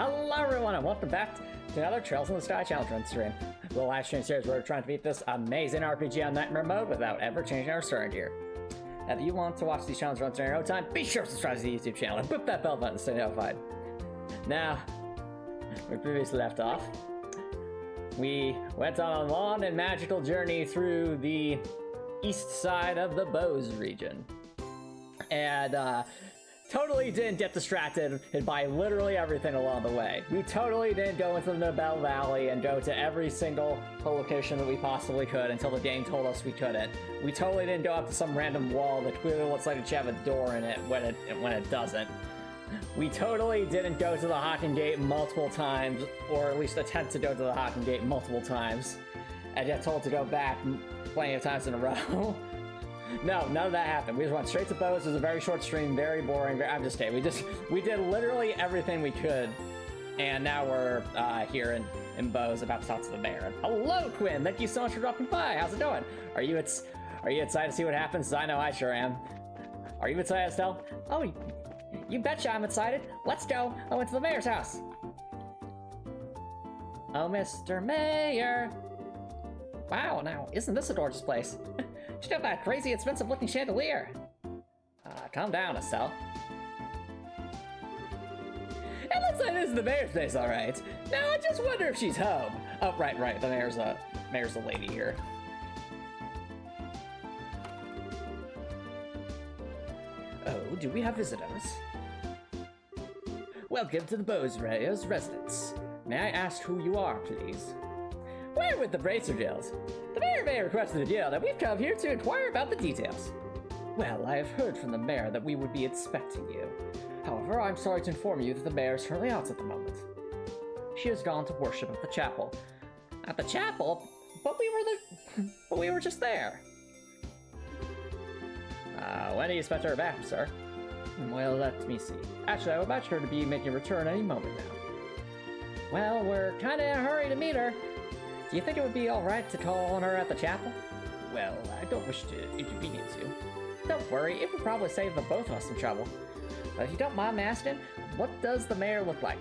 Hello everyone and welcome back to another Trails in the Sky challenge run stream. The live stream series where we're trying to beat this amazing RPG on Nightmare mode without ever changing our starting gear. If you want to watch these challenge runs in your own time, be sure to subscribe to the YouTube channel and whip that bell button to stay notified. Now, we previously left off. We went on a long and magical journey through the east side of the Bose region. And totally didn't get distracted by literally everything along the way. We totally didn't go into the Nobel Valley and go to every single location that we possibly could until the game told us we couldn't. We totally didn't go up to some random wall that clearly looks like it should have a door in it when it doesn't. We totally didn't go to the Hocking Gate multiple times, or at least attempt to go to the Hocking Gate multiple times, and get told to go back plenty of times in a row. No, none of that happened. We just went straight to Bose. It was a very short stream, very boring. I'm just kidding. We did literally everything we could, and now we're here in Bose about to talk to the mayor. Hello, Quinn. Thank you so much for dropping by. How's it going? Are you excited to see what happens? I know I sure am. Are you excited, Estelle? Oh, you betcha I'm excited. Let's go. I went to the mayor's house. Oh, Mr. Mayor. Wow, now isn't this a gorgeous place? Check out that crazy expensive looking chandelier. Calm down, Estelle. It looks like this is the mayor's place, all right. Now I just wonder if she's home. Oh, right. The mayor's a lady here. Oh, do we have visitors? Welcome to the Bose Mayor's residence. May I ask who you are, please? We're with the Bracer Gills. The mayor may have requested a deal that we've come here to inquire about the details. Well, I have heard from the mayor that we would be expecting you. However, I'm sorry to inform you that the mayor is currently out at the moment. She has gone to worship at the chapel. At the chapel? But we were just there. When do you expect her back, sir? Well, let me see. Actually, I would imagine her to be making a return any moment now. Well, we're kinda in a hurry to meet her. Do you think it would be alright to call on her at the chapel? Well, I don't wish to inconvenience you. Don't worry, it would probably save the both of us some trouble. But if you don't mind me asking, what does the mayor look like?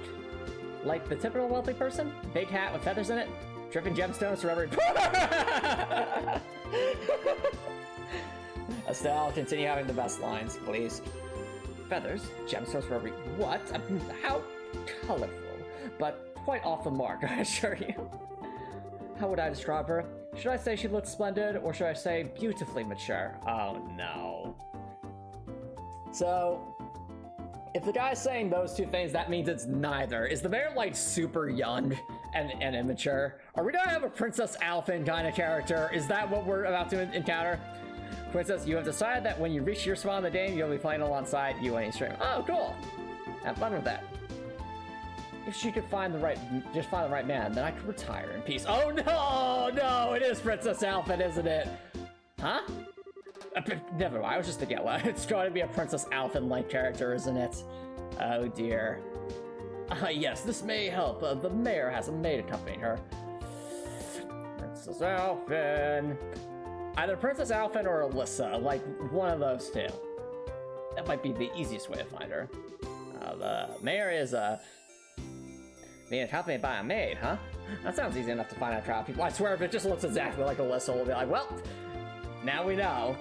Like the typical wealthy person? Big hat with feathers in it? Dripping gemstones for every... Estelle, continue having the best lines, please. Feathers? Gemstones for every... What? How colorful. But quite off the mark, I assure you. How would I describe her? Should I say she looks splendid, or should I say beautifully mature? Oh no. So, if the guy's saying those two things, that means it's neither. Is the mayor, like, super young and immature? Are we gonna have a Princess Alphen kind of character? Is that what we're about to encounter? Princess, you have decided that when you reach your spot in the game, you'll be playing alongside you on stream. Oh, cool. Have fun with that. If she could find the right man, then I could retire in peace. Oh no, it is Princess Alphen, isn't it? Huh? Never mind, I was just thinking, well, it's going to be a Princess Alphen-like character, isn't it? Oh dear. Yes, this may help. The mayor has a maid accompanying her. Princess Alphen. Either Princess Alphen or Alyssa, like one of those two. That might be the easiest way to find her. The mayor is, being accompanied by a maid, huh? That sounds easy enough to find out crowd people. I swear if it just looks exactly like Alyssa, we'll be like, well, now we know.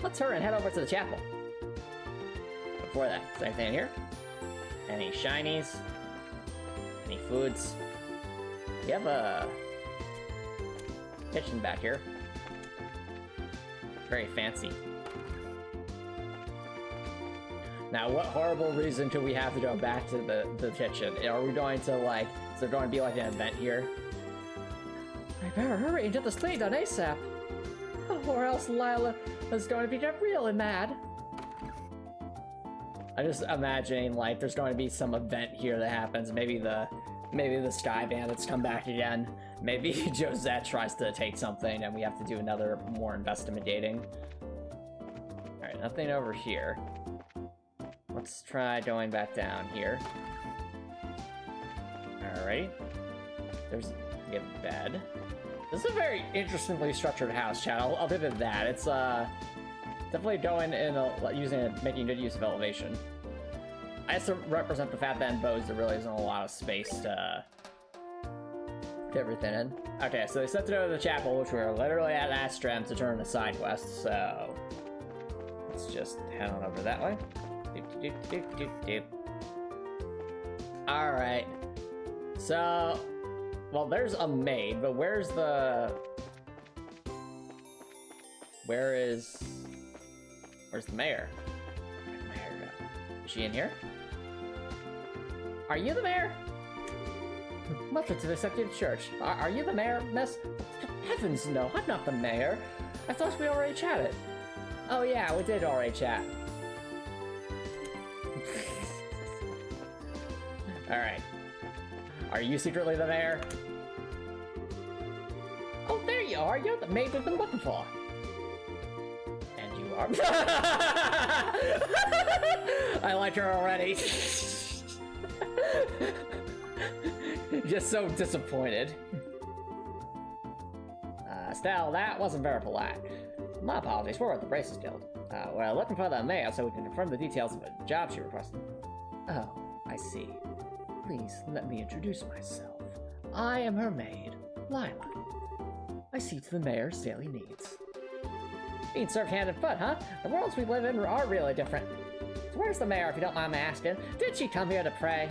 Let's hurry and head over to the chapel. Before that, is there anything in here? Any shinies? Any foods? We have a kitchen back here. Very fancy. Now, what horrible reason could we have to go back to the kitchen? Are we going to, like, is there going to be, like, an event here? I better hurry and get this cleaned on ASAP. Or else Lila is going to be really mad. I'm just imagining, like, there's going to be some event here that happens. Maybe the Sky Bandits come back again. Maybe Josette tries to take something and we have to do another more investigating. Alright, nothing over here. Let's try going back down here. Alright. There's a bed. This is a very interestingly structured house, chat. I'll give it that. It's definitely going in making good use of elevation. I just represent the fact that in Bose there really isn't a lot of space to get everything in. Okay, so they sent it over to the chapel, which we're literally at Astram to turn a side quest, so let's just head on over that way. Alright. So, well, there's a maid, but where's the mayor? Where's the mayor go? Is she in here? Are you the mayor? Welcome to the Executive Church. Are you the mayor, miss? Heavens no, I'm not the mayor. I thought we already chatted. Oh yeah, we did already chat. Alright. Are you secretly the mayor? Oh, there you are. You're the maid we've been looking for. And you are. I like her already. Just so disappointed. Estelle, that wasn't very polite. My apologies, we're at the Braces Guild. We're looking for the mayor so we can confirm the details of a job she requested. Oh, I see. Please let me introduce myself. I am her maid, Lila. I see to the mayor's daily needs. Being served hand and foot, huh? The worlds we live in are really different. So where's the mayor, if you don't mind me asking? Did she come here to pray?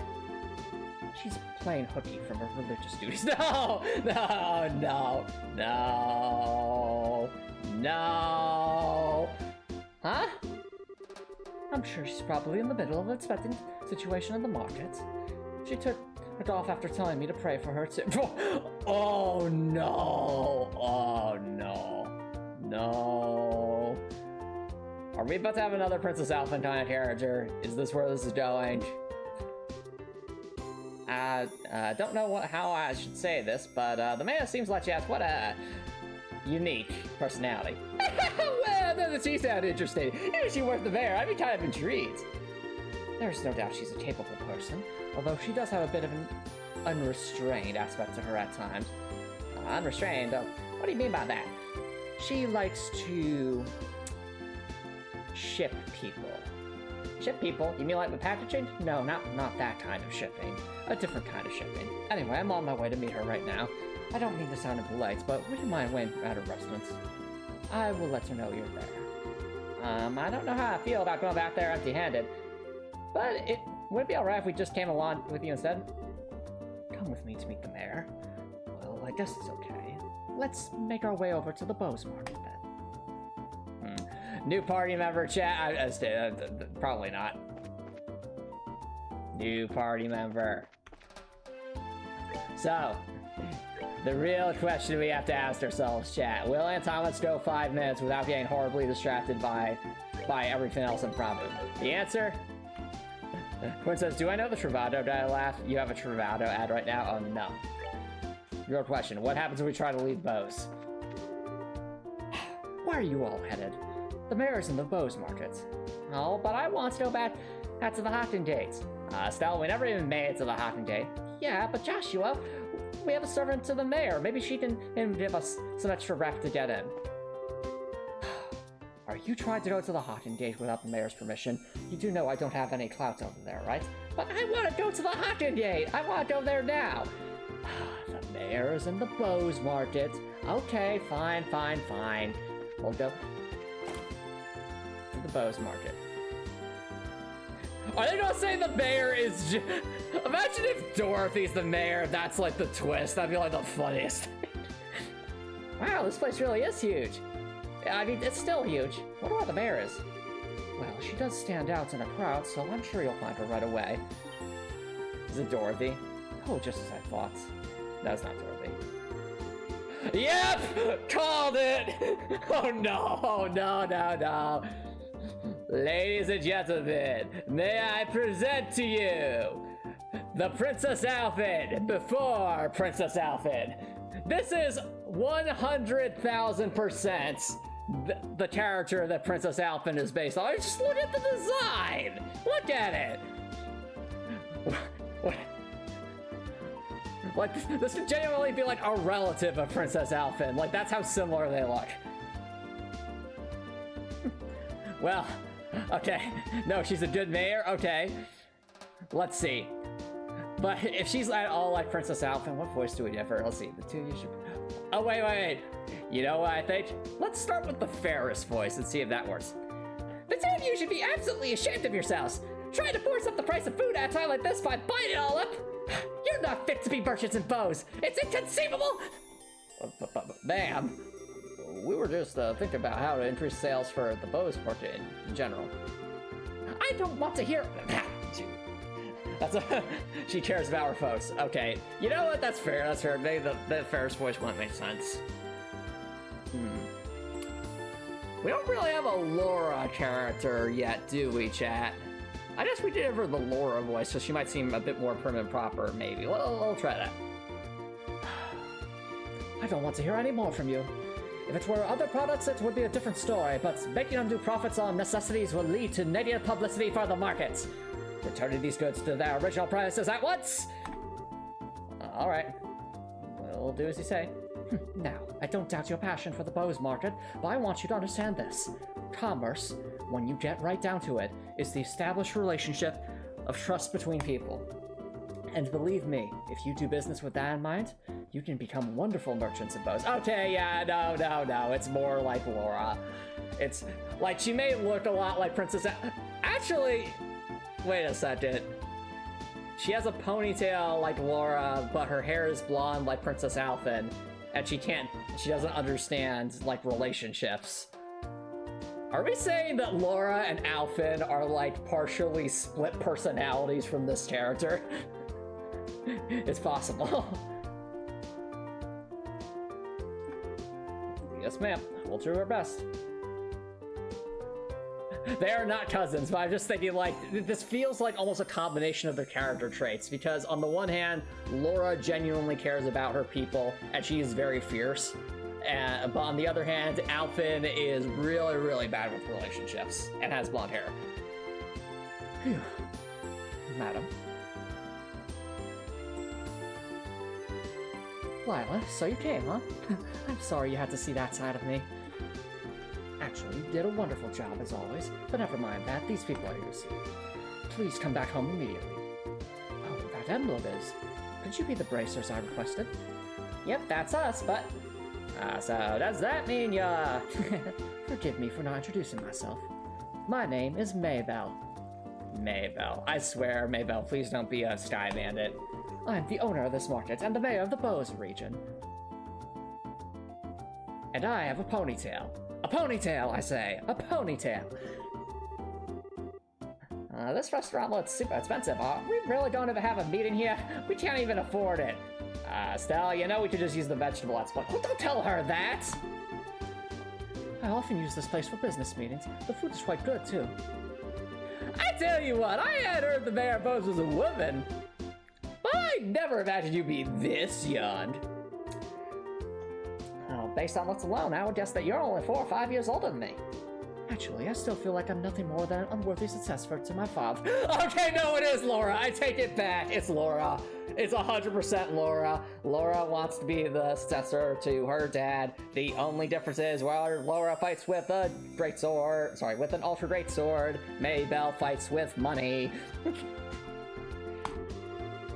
She's playing hooky from her religious duties. No! No! No! No! No! Huh? I'm sure she's probably in the middle of an expecting situation in the market. She took it off after telling me to pray for her too. Oh no! Oh no! No! Are we about to have another Princess Alphen kind of character? Is this where this is going? I don't know how I should say this, but the mayor seems like she has what a unique personality. Well, doesn't she sound interesting? If she weren't the mayor, I'd be kind of intrigued. There's no doubt she's a capable person, although she does have a bit of an unrestrained aspect to her at times. Unrestrained? What do you mean by that? She likes to ship people. Ship people? You mean like with packaging? No, not that kind of shipping. A different kind of shipping. Anyway, I'm on my way to meet her right now. I don't mean to sound impolite, but would you mind waiting at her residence? I will let her know you're there. I don't know how I feel about going back there empty-handed, but would it be alright if we just came along with you instead? Come with me to meet the mayor. Well, I guess it's okay. Let's make our way over to the Bose market then. New party member chat. Probably not. New party member. So, the real question we have to ask ourselves, chat. Will Antonix go 5 minutes without getting horribly distracted by everything else in front of him? The answer? Quinn says, do I know the Travado ad laugh? You have a Travado ad right now? Oh, no. Real question. What happens if we try to leave Bose? Where are you all headed? The mayor's in the Bose market. Oh, but I want to go back to the Hocking Dates. Estelle, we never even made it to the Hocking Date. Yeah, but Joshua, we have a servant to the mayor. Maybe she can give us some extra rep to get in. Are you trying to go to the Hocking Date without the mayor's permission? You do know I don't have any clout over there, right? But I want to go to the Hocking Date. I want to go there now. The mayor's in the Bose market. Okay, fine. We'll go to the Bose market. Are they gonna say the mayor is Imagine if Dorothy's the mayor, that's like the twist. That'd be like the funniest. Wow, this place really is huge. I mean, it's still huge. I wonder what the mayor is. Well, she does stand out in a crowd, so I'm sure you'll find her right away. Is it Dorothy? Oh, just as I thought. That's not Dorothy. Yep! Called it! Oh no. Ladies and gentlemen, may I present to you the Princess Alphen before Princess Alphen. This is 100,000% the character that Princess Alphen is based on. Just look at the design! Look at it! What? Like, this could genuinely be like a relative of Princess Alphen. Like, that's how similar they look. Well, okay. No, she's a good mayor? Okay. Let's see. But if she's at all like Princess Alpha, what voice do we give her? Let's see. The two of you should... Oh, wait. You know what I think? Let's start with the fairest voice and see if that works. The two of you should be absolutely ashamed of yourselves. Trying to force up the price of food at a time like this by buying it all up. You're not fit to be merchants in Bose. It's inconceivable. Ma'am, we were just thinking about how to increase sales for the Bose market in general. I don't want to hear... She cares about her folks. Okay, you know what? That's fair. Maybe the fairest voice won't make sense. We don't really have a Laura character yet, do we, chat? I guess we did have her the Laura voice, so she might seem a bit more prim and proper, maybe. We'll try that. I don't want to hear any more from you. If it were other products, it would be a different story, but making undue profits on necessities will lead to negative publicity for the markets. Returning these goods to their original prices at once! Alright. We'll do as you say. Now, I don't doubt your passion for the Bose market, but I want you to understand this. Commerce, when you get right down to it, is the established relationship of trust between people. And believe me, if you do business with that in mind, you can become wonderful merchants in Bose. Okay, yeah, no. It's more like Laura. It's like, she may look a lot like Princess... Actually, wait a second. She has a ponytail like Laura, but her hair is blonde like Princess Alphen. And she doesn't understand, like, relationships. Are we saying that Laura and Alphen are, like, partially split personalities from this character? It's possible. Yes, ma'am. We'll do our best. They are not cousins, but I'm just thinking, like, this feels like almost a combination of their character traits, because on the one hand, Laura genuinely cares about her people, and she is very fierce, but on the other hand, Alphen is really, really bad with relationships, and has blonde hair. Phew. Madam. Lila, so you came, huh? I'm sorry you had to see that side of me. Actually, you did a wonderful job, as always, but never mind that. These people are yours. Please come back home immediately. Oh, that emblem is... Could you be the bracers I requested? Yep, that's us, but... so does that mean you're... Forgive me for not introducing myself. My name is Maybell. Maybell. I swear, Maybell, please don't be a sky bandit. I'm the owner of this market and the mayor of the Bose region. And I have a ponytail. A ponytail, I say. A ponytail. This restaurant looks super expensive. We really don't even have a meat in here. We can't even afford it. Estelle, you know we could just use the vegetable export. Well, don't tell her that! I often use this place for business meetings. The food is quite good, too. I tell you what, I had heard the mayor of Bose was a woman. But I never imagined you'd be this young. Based on looks alone, I would guess that you're only 4 or 5 years older than me. Actually, I still feel like I'm nothing more than an unworthy successor to my father. Okay, no, it is Laura. I take it back. It's Laura. It's 100% Laura. Laura wants to be the successor to her dad. The only difference is, while Laura fights with a great sword, with an ultra great sword, Maybell fights with money.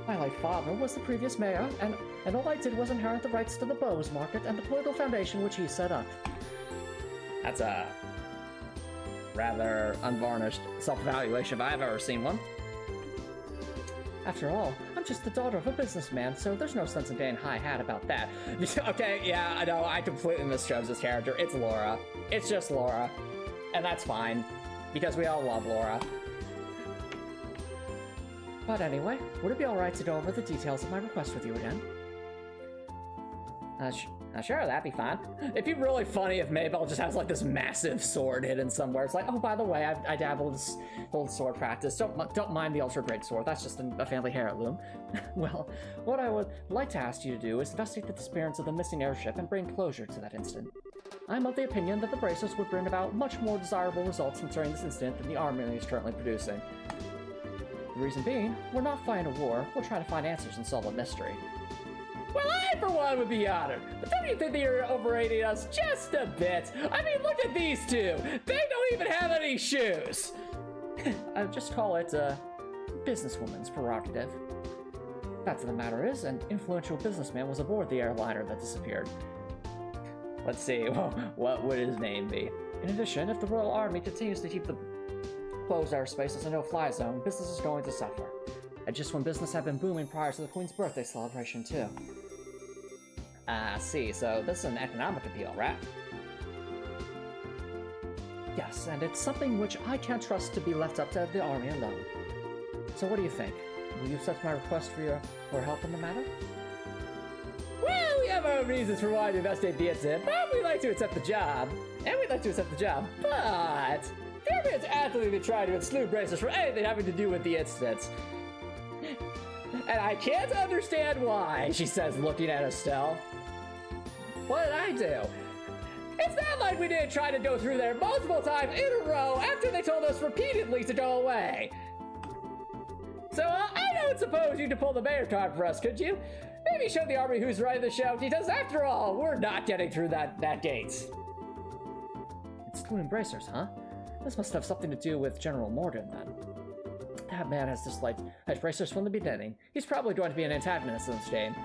My late father was the previous mayor, and all I did was inherit the rights to the Bose market and the political foundation which he set up. That's a rather unvarnished self-evaluation if I've ever seen one. After all, I'm just the daughter of a businessman, so there's no sense in getting high hat about that. Okay, yeah, I know, I completely misjudged this character. It's Laura. It's just Laura. And that's fine, because we all love Laura. But anyway, would it be alright to go over the details of my request with you again? Sure, that'd be fine. It'd be really funny if Maybell just has like this massive sword hidden somewhere. It's like, oh, by the way, I dabble in this old sword practice. Don't mind the ultra great sword. That's just a family heirloom. Well, what I would like to ask you to do is investigate the disappearance of the missing airship and bring closure to that incident. I'm of the opinion that the bracers would bring about much more desirable results concerning this incident than the army is currently producing. The reason being, we're not fighting a war, we're trying to find answers and solve a mystery. Well, I, for one, would be honored, but don't you think that you're overrating us just a bit? I mean, look at these two! They don't even have any shoes! I just call it, businesswoman's prerogative. Fact of the matter is, an influential businessman was aboard the airliner that disappeared. Let's see, well, what would his name be? In addition, if the Royal Army continues to keep the Bose airspace as a no-fly zone, business is going to suffer. And just when business had been booming prior to the Queen's birthday celebration, too. I see, so this is an economic appeal, right? Yes, and it's something which I can't trust to be left up to the Army alone. So what do you think? Will you accept my request for help in the matter? Well, we have our reasons for why to investigate the incident, but we'd like to accept the job. And we'd like to accept the job, but the Army has actively been trying to exclude bracers from anything having to do with the incidents. And I can't understand why, she says, looking at Estelle. What did I do? It's not like we didn't try to go through there multiple times in a row after they told us repeatedly to go away. So I don't suppose you could pull the mayor card for us, could you? Maybe show the Army who's running the show, because after all, we're not getting through that gate. Excluding bracers, huh? This must have something to do with General Morgan, then. That man has disliked bracers from the beginning. He's probably going to be an antagonist in this game.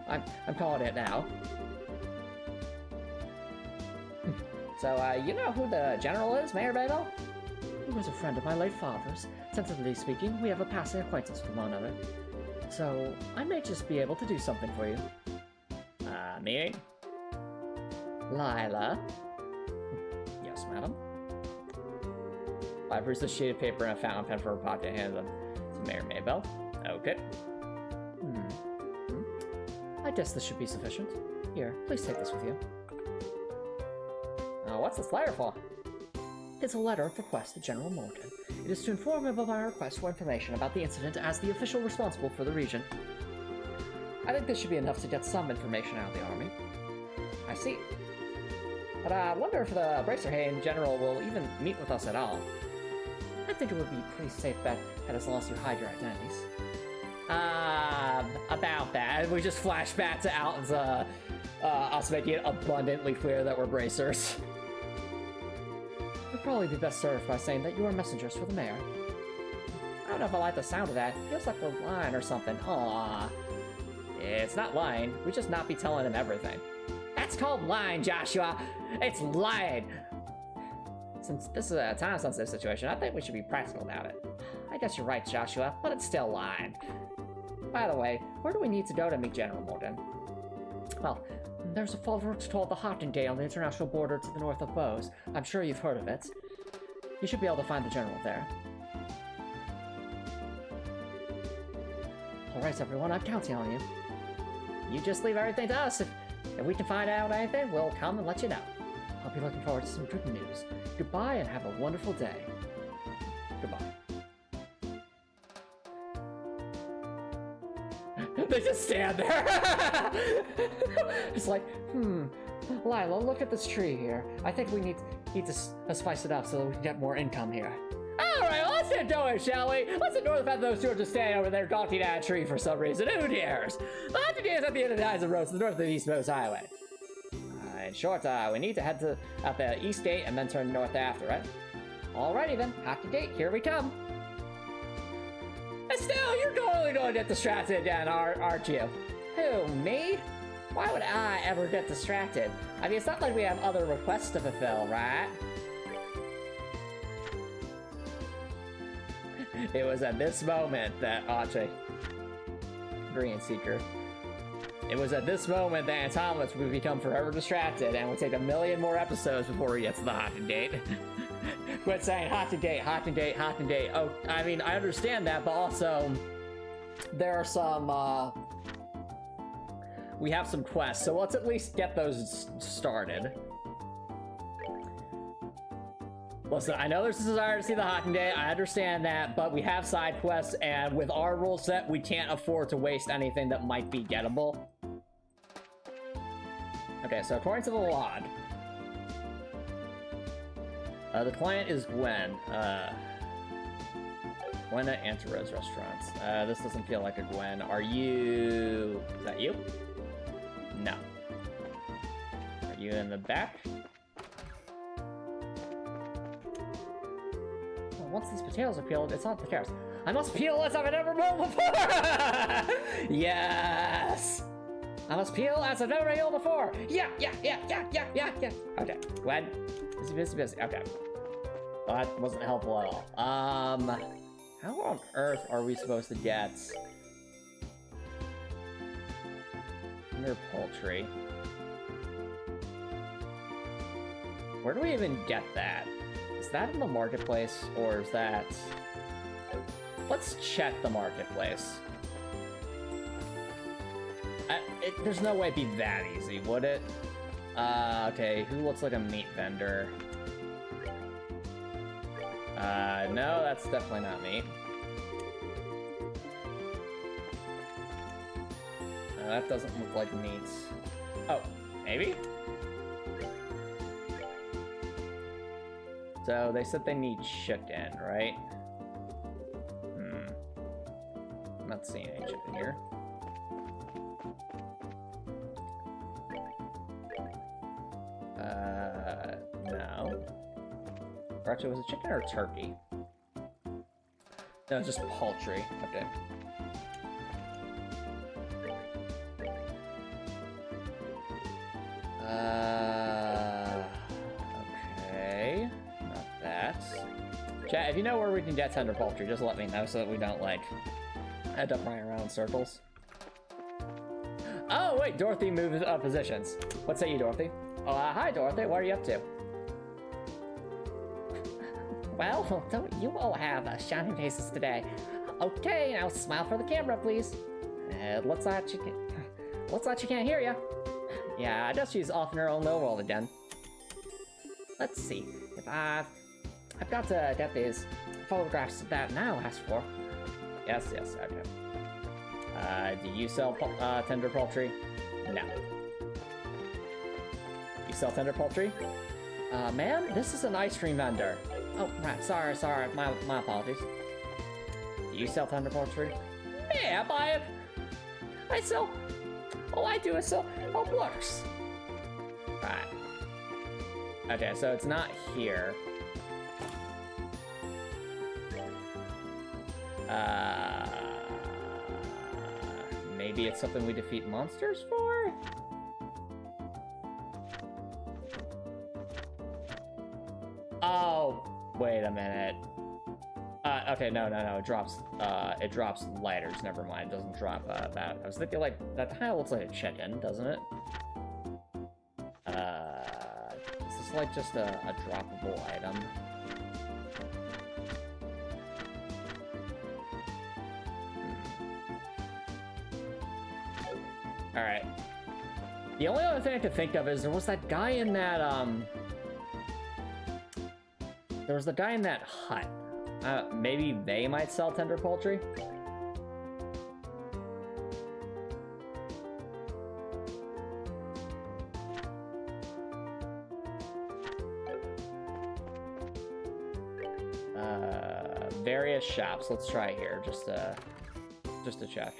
I'm calling it now. So, you know who the general is, Mayor Babel? He was a friend of my late father's. Tentatively speaking, we have a passing acquaintance with one another. So, I may just be able to do something for you. Me? Lila? Yes, madam? I produced a sheet of paper and a fountain pen for her pocket and handed them to Mayor Maybell. Okay. I guess this should be sufficient. Here, please take this with you. What's this letter for? It's a letter of request to General Morgan. It is to inform him of my request for information about the incident as the official responsible for the region. I think this should be enough to get some information out of the Army. I see. But I wonder if the Bracerhane General will even meet with us at all. I think it would be a pretty safe bet as long as you hide your identities. About that, we just flash back to Alton's, us making it abundantly clear that we're bracers. You'd probably be best served by saying that you are messengers for the mayor. I don't know if I like the sound of that. It feels like we're lying or something. Aww. It's not lying. We just not be telling him everything. That's called lying, Joshua. It's lying. Since this is a time-sensitive situation, I think we should be practical about it. I guess you're right, Joshua, but it's still lying. By the way, where do we need to go to meet General Morgan? Well, there's a fortress called the Hockingay on the international border to the north of Bose. I'm sure you've heard of it. You should be able to find the general there. Alright, everyone, I'm counting on you. You just leave everything to us. If we can find out anything, we'll come and let you know. I'll be looking forward to some good news. Goodbye and have a wonderful day. Goodbye. They just stand there. It's like, Lila, look at this tree here. I think we need to spice it up so that we can get more income here. Alright, well, let's get going, shall we? Let's ignore the fact that those two are just standing over there gawking at a tree for some reason. Who cares? The Haunted Gate is at the end of the Eyes of Rose to the north of the East Bose Highway. In short, we need to head out the East Gate and then turn north after, right? Alrighty then, Haunted Gate, here we come. Estelle, you're totally going to get distracted again, aren't you? Who, me? Why would I ever get distracted? I mean, it's not like we have other requests to fulfill, right? It was at this moment that Green Seeker. It was at this moment that Antonomous would become forever distracted and would take 1,000,000 more episodes before we get to the Haunted Gate. Quit saying Haunted Gate, Haunted Gate, Haunted Gate. Oh, I mean, I understand that, but also there are some, we have some quests, so let's at least get those started. Listen, I know there's a desire to see the Haunted Gate, I understand that, but we have side quests, and with our rule set, we can't afford to waste anything that might be gettable. Okay, so according to the log, the client is Gwen. Gwen at Antaro's restaurant. This doesn't feel like a Gwen. Are you... Is that you? No. Are you in the back? Well, once these potatoes are peeled, it's on the carrots. I must peel as I've never moved before! Yes! I must peel as I've never peeled before! Yeah! Okay, Gwen. Busy. Okay. Well, that wasn't helpful at all. How on earth are we supposed to get... Tender poultry? Where do we even get that? Is that in the marketplace, or is that... Let's check the marketplace. There's no way it'd be that easy, would it? Okay, who looks like a meat vendor? No, that's definitely not meat. That doesn't look like meat. Oh, maybe? So they said they need chicken, right? I'm not seeing any chicken here. No. Or actually, was it chicken or turkey? No, just poultry. Okay. Okay. Not that. Chat, if you know where we can get tender poultry, just let me know so that we don't, like, end up running around in circles. Oh, wait, Dorothy moved positions. What say you, Dorothy? Oh, hi, Dorothy. What are you up to? Well, don't you all have shining faces today? Okay, now smile for the camera, please. Looks like she can't hear you. Yeah, I guess she's off in her own little world again. Let's see. If I've got to get these photographs that now asked for. Yes, okay. Do you sell tender poultry? No. You sell tender poultry? Ma'am, this is an ice cream vendor. Oh, right, sorry, my apologies. Do you sell tender poultry? Yeah, I sell, all I do is sell blocks. Right. Okay, so it's not here. Maybe it's something we defeat monsters for? Oh, wait a minute. Okay, no, it drops lighters, never mind, it doesn't drop that. I was thinking, like, that kind of looks like a chicken, doesn't it? Is this, like, just a droppable item? Alright. The only other thing I could think of is there was that guy in that, there was the guy in that hut. Maybe they might sell tender poultry? Various shops. Let's try here, just to check.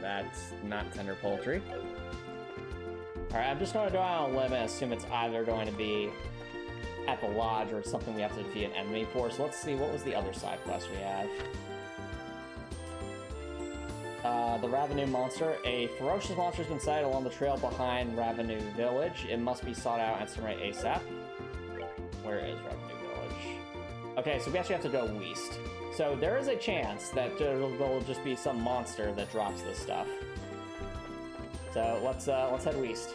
That's not tender poultry. Alright, I'm just going to go out on a limb and assume it's either going to be at the lodge or it's something we have to defeat an enemy for. So let's see, what was the other side quest we have? The Ravenue Monster. A ferocious monster has been sighted along the trail behind Ravenue Village. It must be sought out and exterminated ASAP. Where is Ravenue Village? Okay, so we actually have to go west. So there is a chance that there'll just be some monster that drops this stuff. So let's head west.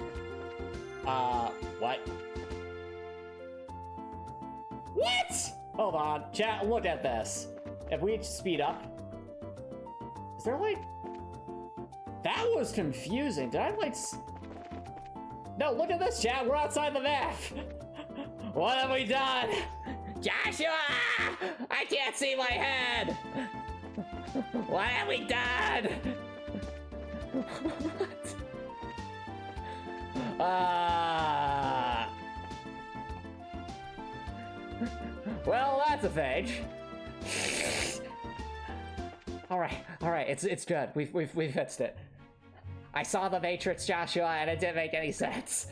What? What? Hold on, chat, look at this. If we speed up, is there like... That was confusing. Did I like... No, look at this, chat, we're outside the map. What have we done? Joshua! I can't see my head! What have we done? What? Well, that's a thing. All right, it's good. We've fixed it. I saw the Matrix, Joshua, and it didn't make any sense.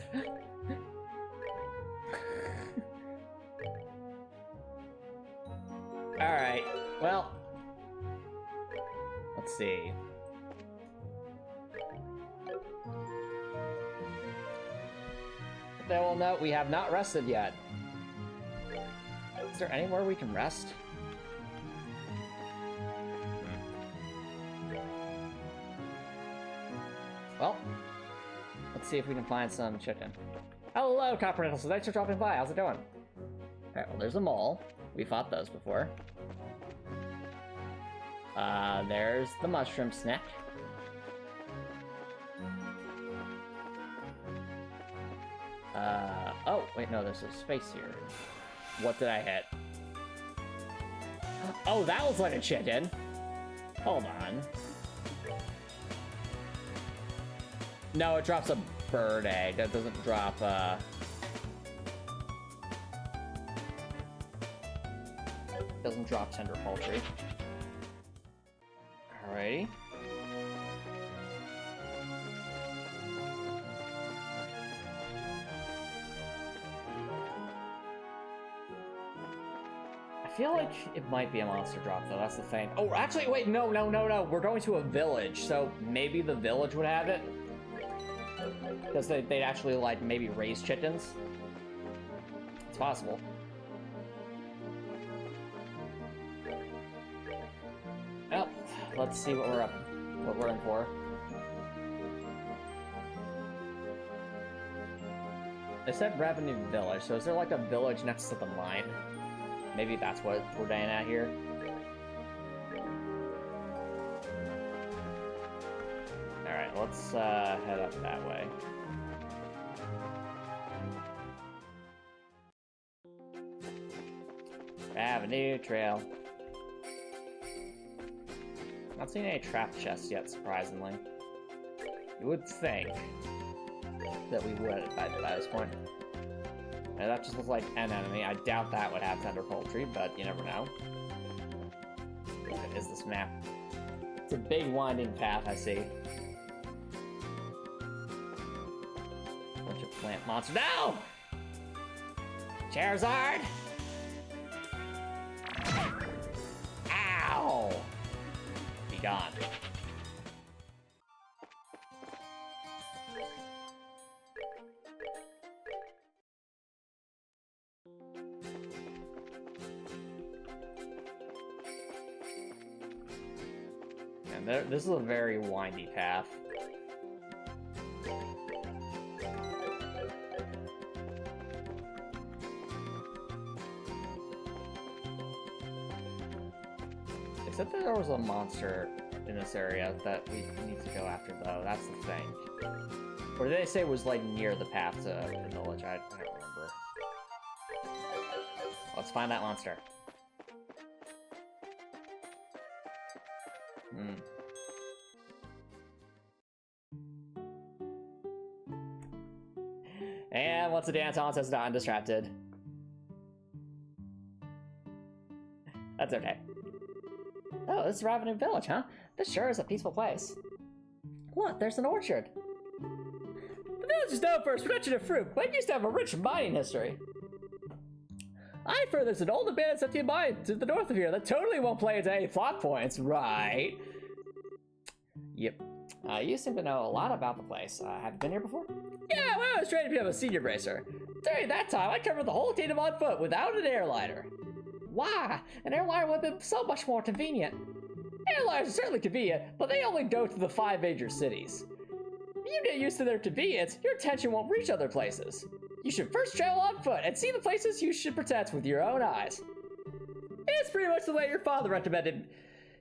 Alright, well. Let's see. They will note we have not rested yet. Is there anywhere we can rest? Well, let's see if we can find some chicken. Hello, Copper so thanks for dropping by. How's it going? Alright, well, there's a mole. We fought those before. There's the mushroom snack. Oh, wait, no, there's a space here. What did I hit? Oh, that was like a chicken. Hold on. No, it drops a bird egg. That doesn't drop, doesn't drop tender poultry. Alrighty. I feel like it might be a monster drop, though. That's the thing. Oh, actually, wait, no. We're going to a village, so maybe the village would have it. Because they'd actually, like, maybe raise chickens. It's possible. Well, let's see what we're in for. It said Revenue Village, so is there like a village next to the mine? Maybe that's what we're getting at here. Alright, let's head up that way. Avenue Trail. Not seen any trap chests yet, surprisingly. You would think that we would by this point. And that just looks like an enemy. I doubt that would have tender poultry, but you never know. What is this map? It's a big winding path, I see. Bunch of plant monsters. No! Charizard! Ow! Be gone. And this is a very windy path. Except that there was a monster in this area that we need to go after, though. That's the thing. Or did they say it was, like, near the path to the village? I don't remember. Let's find that monster. And once again, Anton says not undistracted. That's okay. Oh, this is Revenue Village, huh? This sure is a peaceful place. What? There's an orchard. The village is known for its production of fruit, but it used to have a rich mining history. I've heard there's an old abandoned empty mine to the north of here that totally won't play into any plot points, right? Yep. You seem to know a lot about the place. Have you been here before? Yeah, well, I was training to become a senior racer. During that time, I covered the whole kingdom on foot without an airliner. Why? An airliner would have been so much more convenient. Airliners are certainly convenient, but they only go to the 5 major cities. If you get used to their convenience, your attention won't reach other places. You should first travel on foot and see the places you should protect with your own eyes. It's pretty much the way your father recommended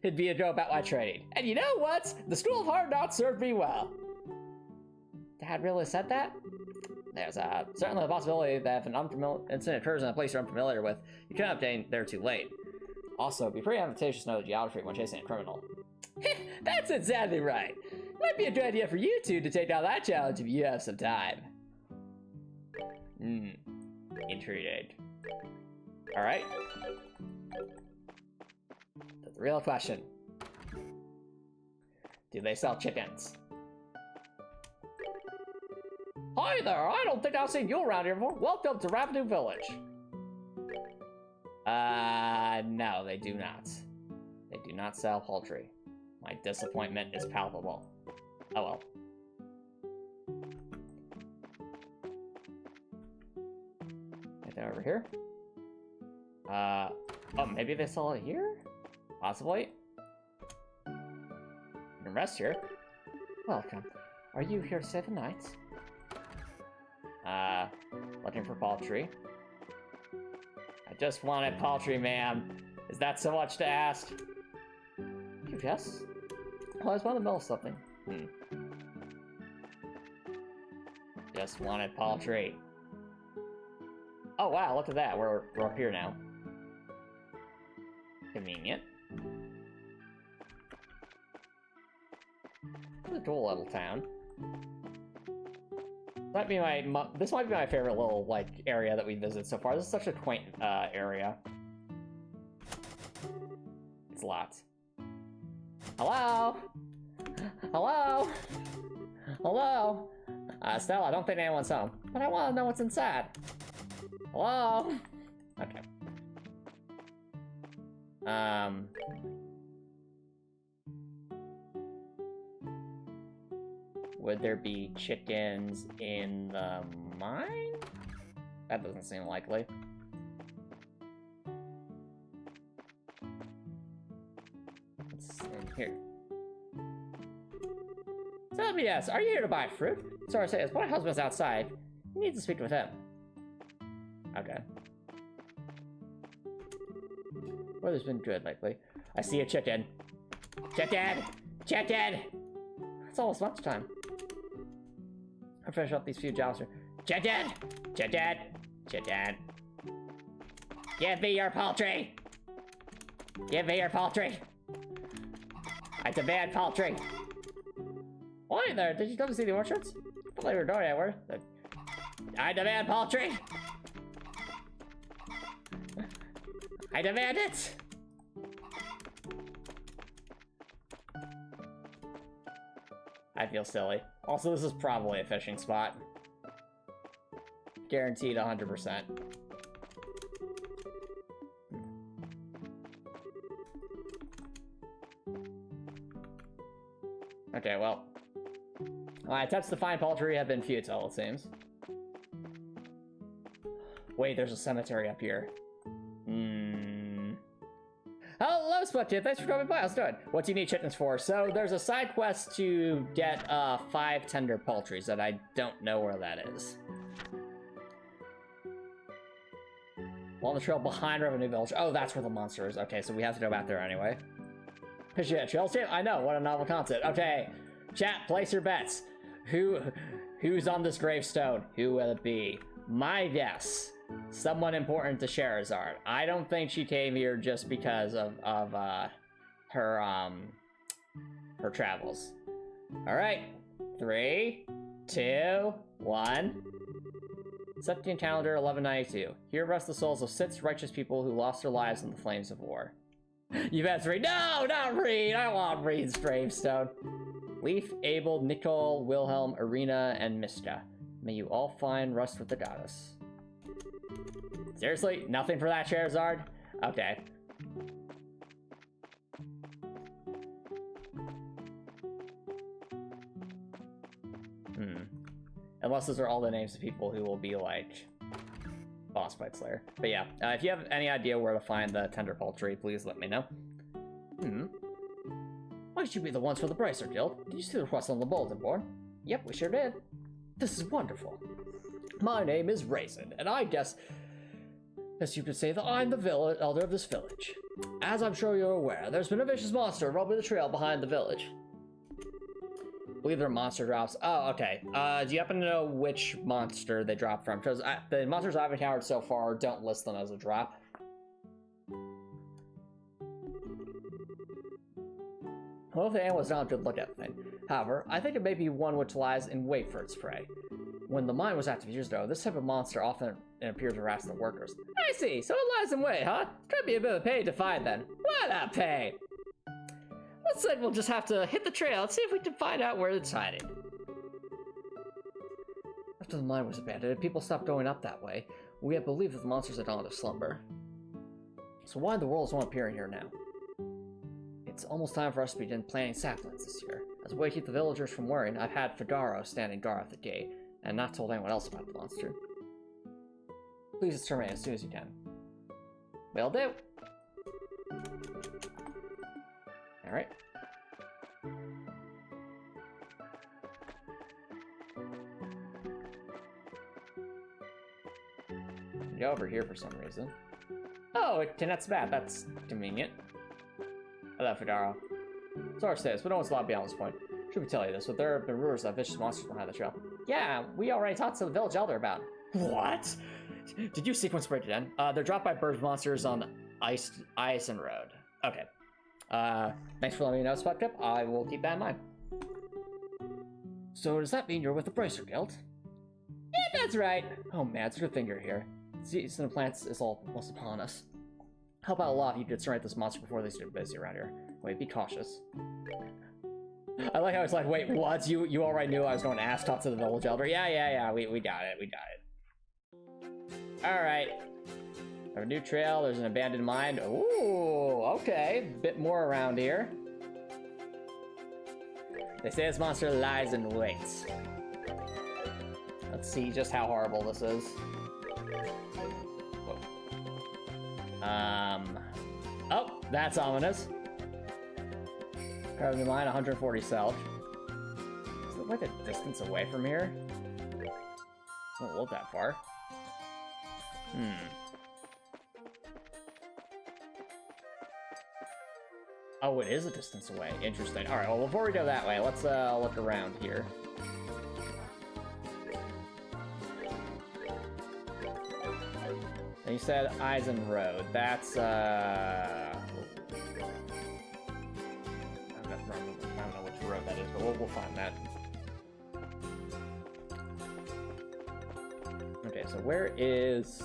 it'd be to go about my training. And you know what? The School of Hard Knocks served me well. Dad really said that? There's certainly a possibility that if an unfamiliar incident occurs in a place you're unfamiliar with, you can obtain there too late. Also, it'd be pretty advantageous to know the geography when chasing a criminal. That's exactly right. Might be a good idea for you two to take down that challenge if you have some time. Intrigued. Alright. The real question. Do they sell chickens? Hi there, I don't think I've seen you around here before. Welcome to Revenue Village. No, they do not. They do not sell poultry. My disappointment is palpable. Oh well. Right there, over here. Oh, maybe they sell it here? Possibly. You can rest here. Welcome. Are you here to stay the night? Looking for poultry. I just wanted poultry, ma'am. Is that so much to ask? You guess? Oh, I was about to mill something. Just wanted poultry. Oh wow, look at that. We're up here now. Convenient. It's a cool little town. This might be my favorite little, like, area that we visited so far. This is such a quaint, area. It's lots. Hello? Hello? Hello? Stella, I don't think anyone's home, but I want to know what's inside. Hello? Okay. Would there be chickens in the mine? That doesn't seem likely. What's in here? So let me ask, are you here to buy fruit? Sorry, says my husband's outside. You need to speak with him. Okay. Weather's been good lately. I see a chicken. Chicken! Chicken! It's almost lunchtime. I'll finish up these few jobs here. Chicken! Chicken! Chicken! Give me your poultry! Give me your poultry! I demand poultry! Why there? Did you come to see the orchards? I thought they were going anywhere. I demand poultry! I demand it! I feel silly. Also, this is probably a fishing spot. Guaranteed 100%. Okay, well. My attempts to find poultry have been futile, it seems. Wait, there's a cemetery up here. Hello, Spudkid. Thanks for coming by. How's it doing? What do you need chickens for? So, there's a side quest to get 5 tender poultries that I don't know where that is. On the trail behind Revenue Village. Oh, that's where the monster is. Okay, so we have to go back there anyway. Yeah, trails too? I know, what a novel concept. Okay, chat, place your bets. Who's on this gravestone? Who will it be? My guess. Someone important to Scheherazade. I don't think she came here just because of her travels. All right, 3, 2, 1. 17 calendar 1192. Here rest the souls of 6 righteous people who lost their lives in the flames of war. You best read. No, not Reed. I want Reed's gravestone. Leaf, Abel, Nicole, Wilhelm, Irina, and Mishka. May you all find rest with the goddess. Seriously? Nothing for that, Scheherazade? Okay. Unless those are all the names of people who will be, like, boss fight slayer. But yeah, if you have any idea where to find the tender poultry, please let me know. Why should you be the ones for the Bracer Guild? Did you see the request on the bulletin board? Yep, we sure did. This is wonderful. My name is Raisin, and I guess you could say that I'm the elder of this village. As I'm sure you're aware, there's been a vicious monster roaming the trail behind the village. I believe they're monster drops. Oh, okay. Do you happen to know which monster they drop from? Because the monsters I've encountered so far don't list them as a drop. Well, if the animal is not a good look at thing. However, I think it may be one which lies in wait for its prey. When the mine was active years ago, this type of monster often appears to harass the workers. I see, so it lies in wait, huh? Could be a bit of a pain to find then. What a pain! Looks like we'll just have to hit the trail and see if we can find out where it's hiding. After the mine was abandoned, people stopped going up that way. We had believed that the monsters had gone to slumber. So why in the world is one appearing here now? It's almost time for us to begin planting saplings this year. As a way to keep the villagers from worrying, I've had Fedaro standing guard at the gate, and not told anyone else about the monster. Please exterminate as soon as you can. Will do. Alright. Go over here for some reason. Oh, Tinette's bad. That's convenient. Hello, Fedaro. Sorry to say this, but no one's allowed beyond this point. Should we tell you this, but there have been rumors of vicious monsters behind the trail. Yeah, we already talked to the village elder about it. What? Did you sequence break it in? They're dropped by bird monsters on Ice and Road. Okay. Thanks for letting me know, Spot Pip. I will keep that in mind. So does that mean you're with the Bracer Guild? Yeah, that's right. Oh man, it's a good thing you're here. Season of plants is almost upon us. Help out a lot if you could exterminate this monster before they get busy around here. Wait, be cautious. I like how it's like, wait, what? You already knew I was going to ask talk to the village elder? Yeah, we got it. Alright. Have a new trail, there's an abandoned mine. Ooh, okay. Bit more around here. They say this monster lies in wait. Let's see just how horrible this is. Whoa. Oh, that's ominous. Grabbing the mine, 140 salvage. Is it like a distance away from here? Won't look that far. Oh, it is a distance away. Interesting. Alright, well, before we go that way, let's look around here. And you said Eisen Road. That's, I don't know which road that is, but we'll find that. Okay, so where is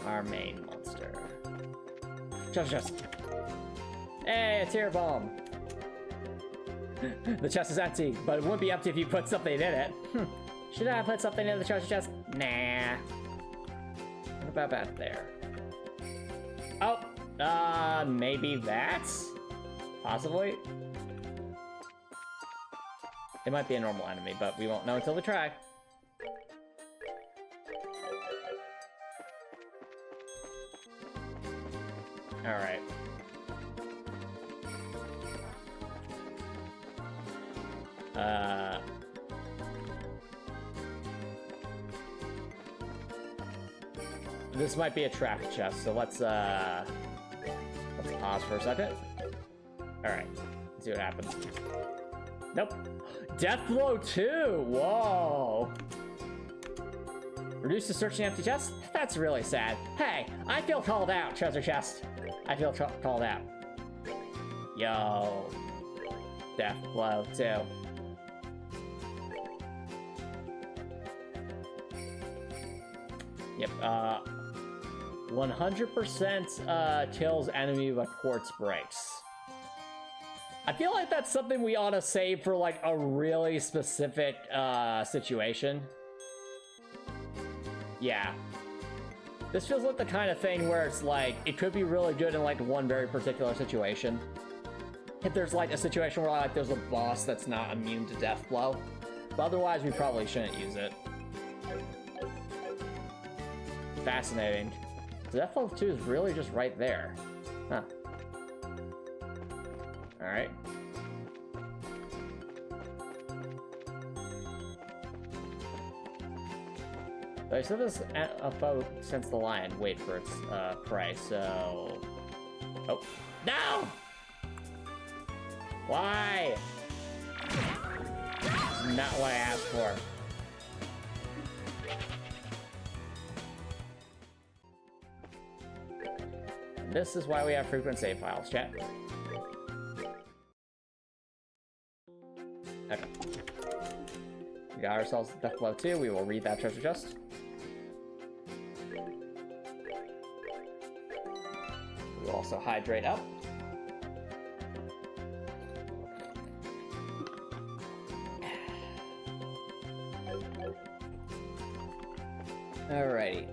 our main monster? Just. Hey, a tear bomb. The chest is empty, but it wouldn't be empty if you put something in it. Should I put something in the treasure chest? Nah. What about that there? Oh, maybe that's? Possibly? It might be a normal enemy, but we won't know until we try. Alright. This might be a traffic chest, so let's pause for a second. Alright, let's see what happens. Nope. Death blow 2! Whoa! Reduce to searching empty chest? That's really sad. Hey, I feel called out, treasure chest. I feel called out. Yo. Death blow 2. Yep, 100% kills enemy but quartz breaks. I feel like that's something we ought to save for like a really specific situation. Yeah. This feels like the kind of thing where it's like, it could be really good in like one very particular situation. If there's like a situation where like there's a boss that's not immune to death blow. But otherwise we probably shouldn't use it. Fascinating. So Death Blow 2 is really just right there. Huh. Alright. I said this a foe since the lion. Wait for its price, so... Oh. No! Why? That's not what I asked for. This is why we have frequent save files, chat. Okay. We got ourselves Death Blow 2. We will read that treasure chest. We will also hydrate up. Alrighty.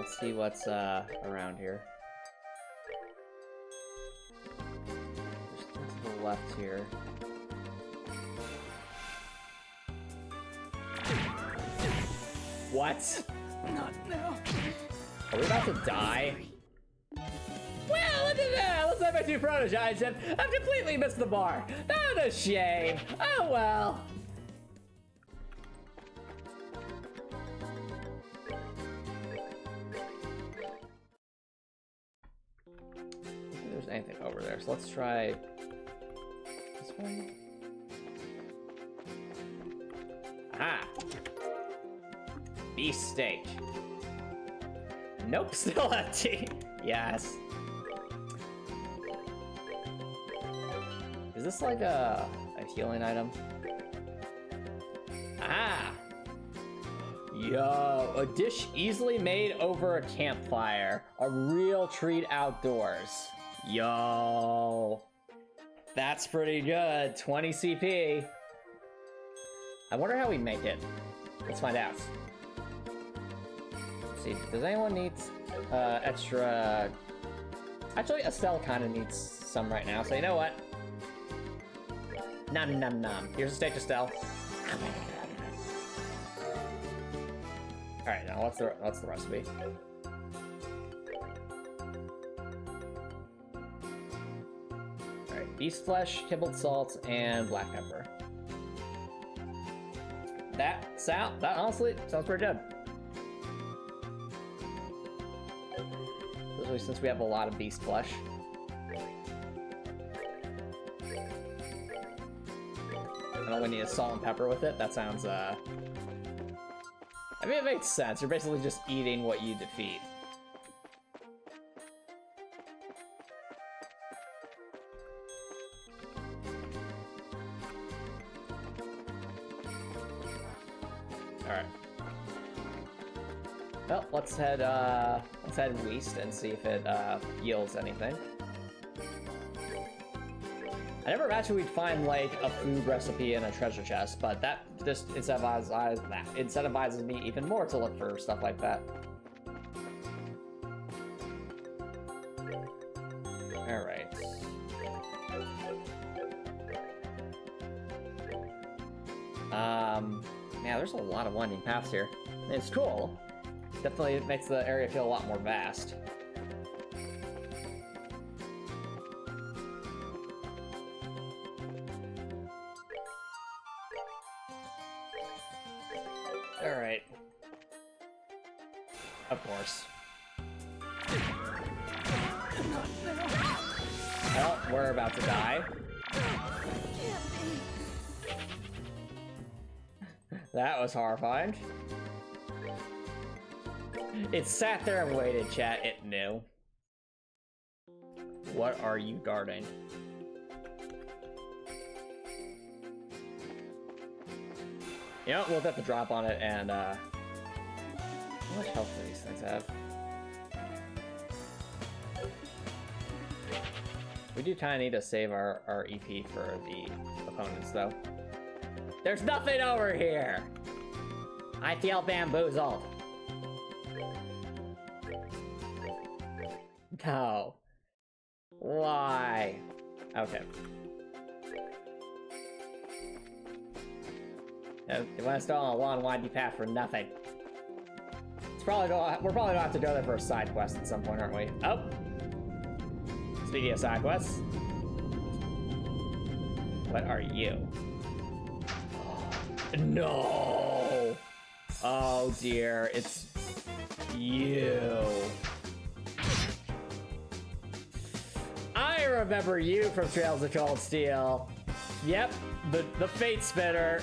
Let's see what's around here. There's things to the left here. What? Not now. Are we about to die? Well, look at that! Looks like my two prototypes have completely missed the bar. That's a shame. Oh well. I don't think there's anything over there, so let's try this one. Ah! Beast steak. Nope, still empty. Yes. Is this like a healing item? Ah! Yo, a dish easily made over a campfire. A real treat outdoors. Yo. That's pretty good. 20 CP. I wonder how we make it. Let's find out. Let's see, does anyone need extra... Actually, Estelle kind of needs some right now, so you know what? Nom nom nom. Here's a steak, Estelle. Alright, now what's the recipe? Alright, beast flesh, kibbled salt, and black pepper. That honestly sounds pretty good. Especially since we have a lot of beast flesh. I don't need a salt and pepper with it. That sounds, I mean, it makes sense. You're basically just eating what you defeat. Alright. Well, let's head west and see if it yields anything. I never imagined we'd find like a food recipe in a treasure chest, but that just incentivizes me even more to look for stuff like that. All right. Yeah, there's a lot of winding paths here. It's cool. Definitely makes the area feel a lot more vast. Alright. Of course. Well, we're about to die. That was horrifying. It sat there and waited, chat. It knew. What are you guarding? You know, we'll have to drop on it and, how much health do these things have? We do kind of need to save our EP for the opponents, though. There's nothing over here! I feel bamboozled. No. Why? Okay. You want to start on a long, windy path for nothing. We're probably gonna have to go there for a side quest at some point, aren't we? Oh! Speaking of side quests. What are you? No! Oh dear, it's you. I remember you from Trails of Cold Steel. Yep, the Fate Spitter.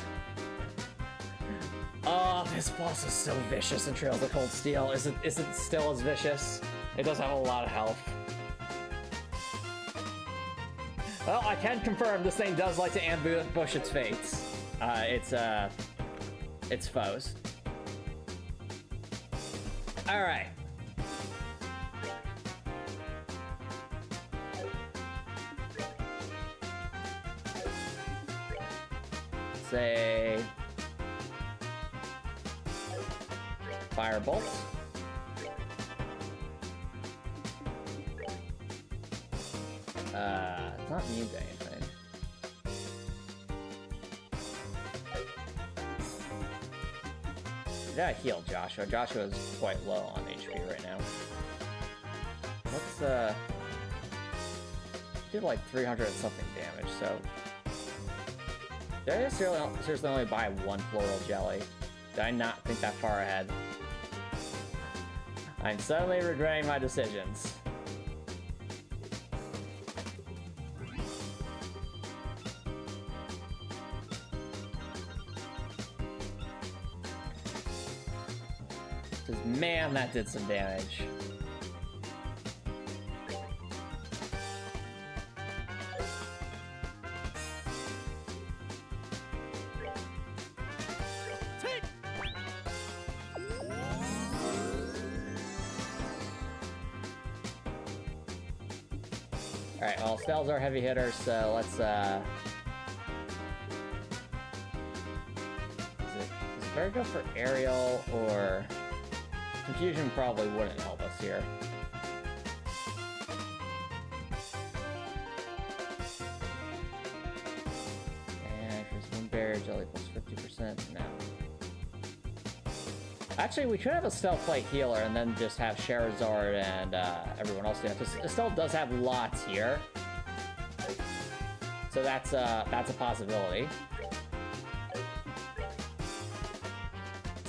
Oh, this boss is so vicious in Trails of Cold Steel. Is it still as vicious? It does have a lot of health. Well, I can confirm this thing does like to ambush its fates. Its foes. All right. Say fire bolts. It's not immune to anything. We gotta heal Joshua. Joshua's quite low on HP right now. Let's, did like 300 and something damage, so... Did I seriously only buy one floral jelly? Did I not think that far ahead? I'm suddenly regretting my decisions. Because man, that did some damage. Alright, well, spells are heavy hitters, so let's, Is it very good for aerial, or... Confusion probably wouldn't help us here. And here's one barrier, jelly plus 50%, no. Actually, we could have a stealth plate healer and then just have Charizard and everyone else do it. Because Estelle does have lots here, so that's a possibility.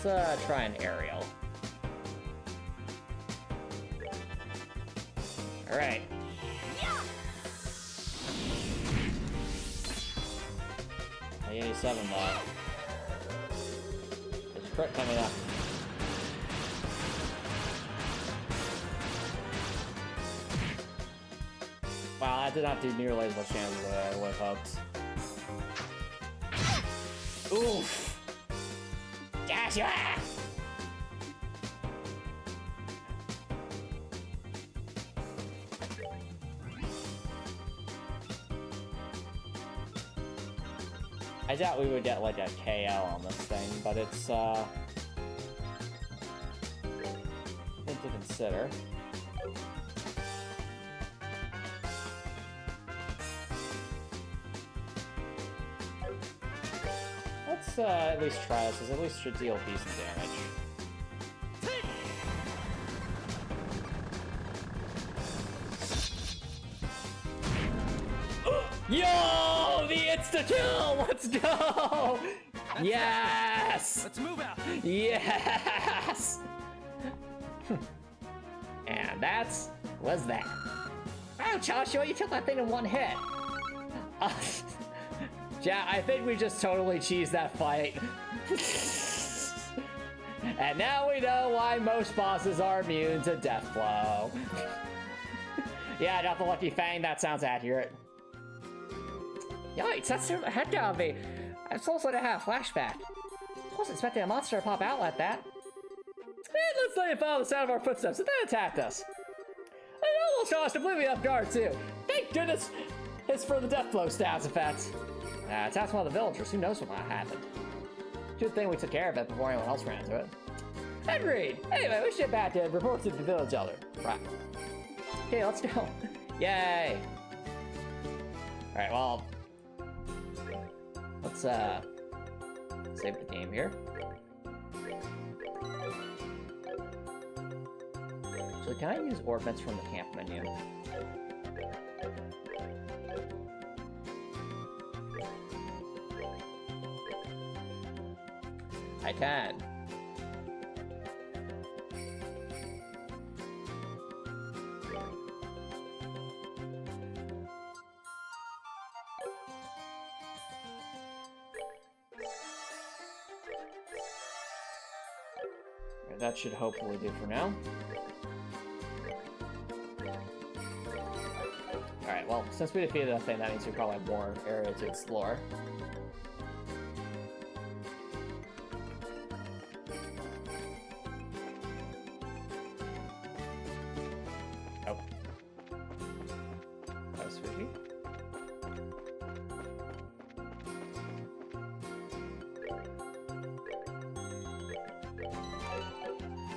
Let's try an aerial. All right. 87 though. There's a crit coming up. Wow, that did not do nearly as much damage as I would have hoped. Oof! Joshua! I doubt we would get like a KO on this thing, but it's something to consider. Let's at least try this, because at least should deal decent damage. Yo! The insta-kill! Let's go! That's yes! Let's move out! Yes! And was that. Wow, Joshua, you killed that thing in one hit! Yeah, I think we just totally cheesed that fight. And now we know why most bosses are immune to death blow. Yeah, I got the lucky fang, that sounds accurate. Yikes, that's a head down me. I'm supposed to have a flashback. I wasn't expecting a monster to pop out like that. And let's let it follow the sound of our footsteps, and then attacked us. It almost caught us completely off guard, too. Thank goodness it's for the death blow stats effect. Attacked one of the villagers, who knows what might happen. Good thing we took care of it before anyone else ran into it. Agreed! Anyway, we should get back and report to the village elder. Right. Okay, let's go. Yay! Alright, well... Let's, save the game here. So can I use orbits from the camp menu? I can. That should hopefully do for now. Alright, well, since we defeated that thing, that means we probably have more area to explore. Oh. That was sweet.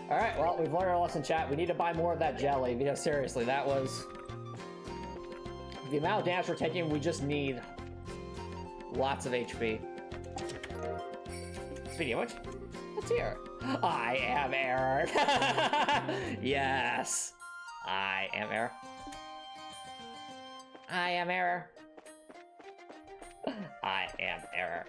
Alright, well, we've learned our lesson, chat. We need to buy more of that jelly, because seriously, that was the amount of damage we're taking, we just need lots of HP. This video, what's here? I am error. Yes. I am error. I am error. I am error.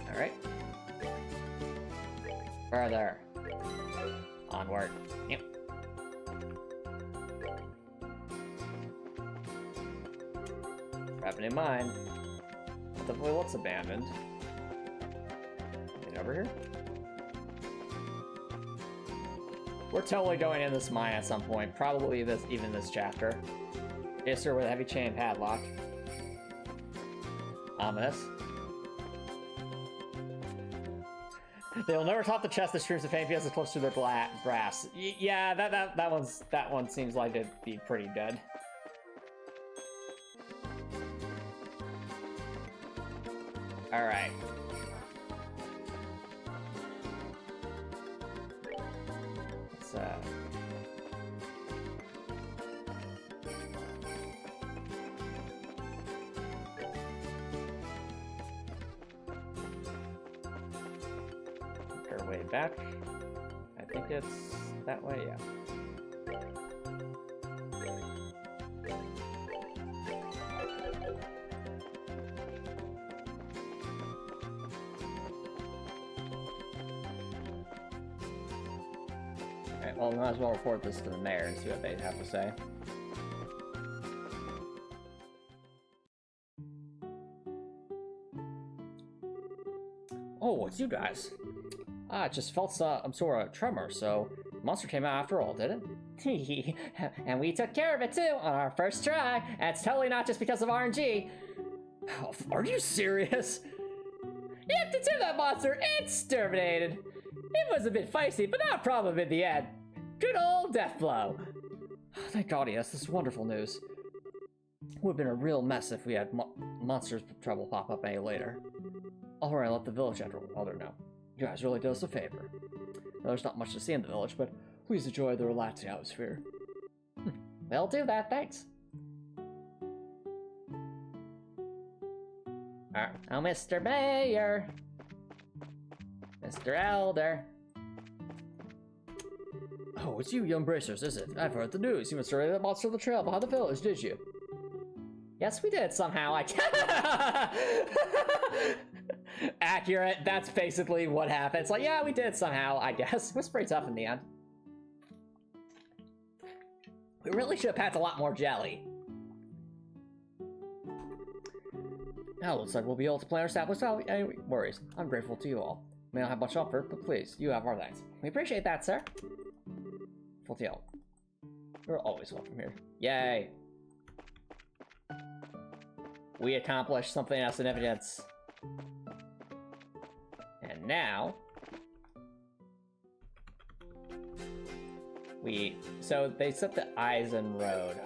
All right. Further. Onward. Yep. Revenue mine. The boy looks abandoned. Get over here. We're totally going in this mine at some point. Probably even this chapter. Yes, sir, with a heavy chain padlock. Ominous. They'll never top the chest that streams of pain because it close to their brass. Yeah, that one seems like it'd be pretty dead. All right. Let's our way back. I think it's that way, yeah. Alright, well, we might as well report this to the mayor and see what they have to say. Oh, it's you guys. I just felt some sort of tremor, so the monster came out after all, did it? And we took care of it too on our first try. And it's totally not just because of RNG. Oh, are you serious? You have to do that monster exterminated. It was a bit feisty, but not a problem in the end. Good old death blow. Thank God, yes, this is wonderful news. Would have been a real mess if we had monsters trouble pop up any later. Alright, let the village elder know. You guys really did us a favor. Well, there's not much to see in the village, but please enjoy the relaxing atmosphere. We'll do that, thanks. Oh, Mr. Mayor. Mr. Elder. Oh, it's you young bracers, is it? I've heard the news. You must have that monster on the trail behind the village, did you? Yes, we did somehow. Accurate. That's basically what happened. It's like, yeah, we did somehow, I guess. It was pretty tough in the end. We really should have packed a lot more jelly. Now looks like we'll be able to plan our staff without any worries. I'm grateful to you all. May not have much offer, but please, you have our thanks. We appreciate that, sir. Full deal. You're always welcome here. Yay. We accomplished something of significance. And now... So they set the Eisen Road.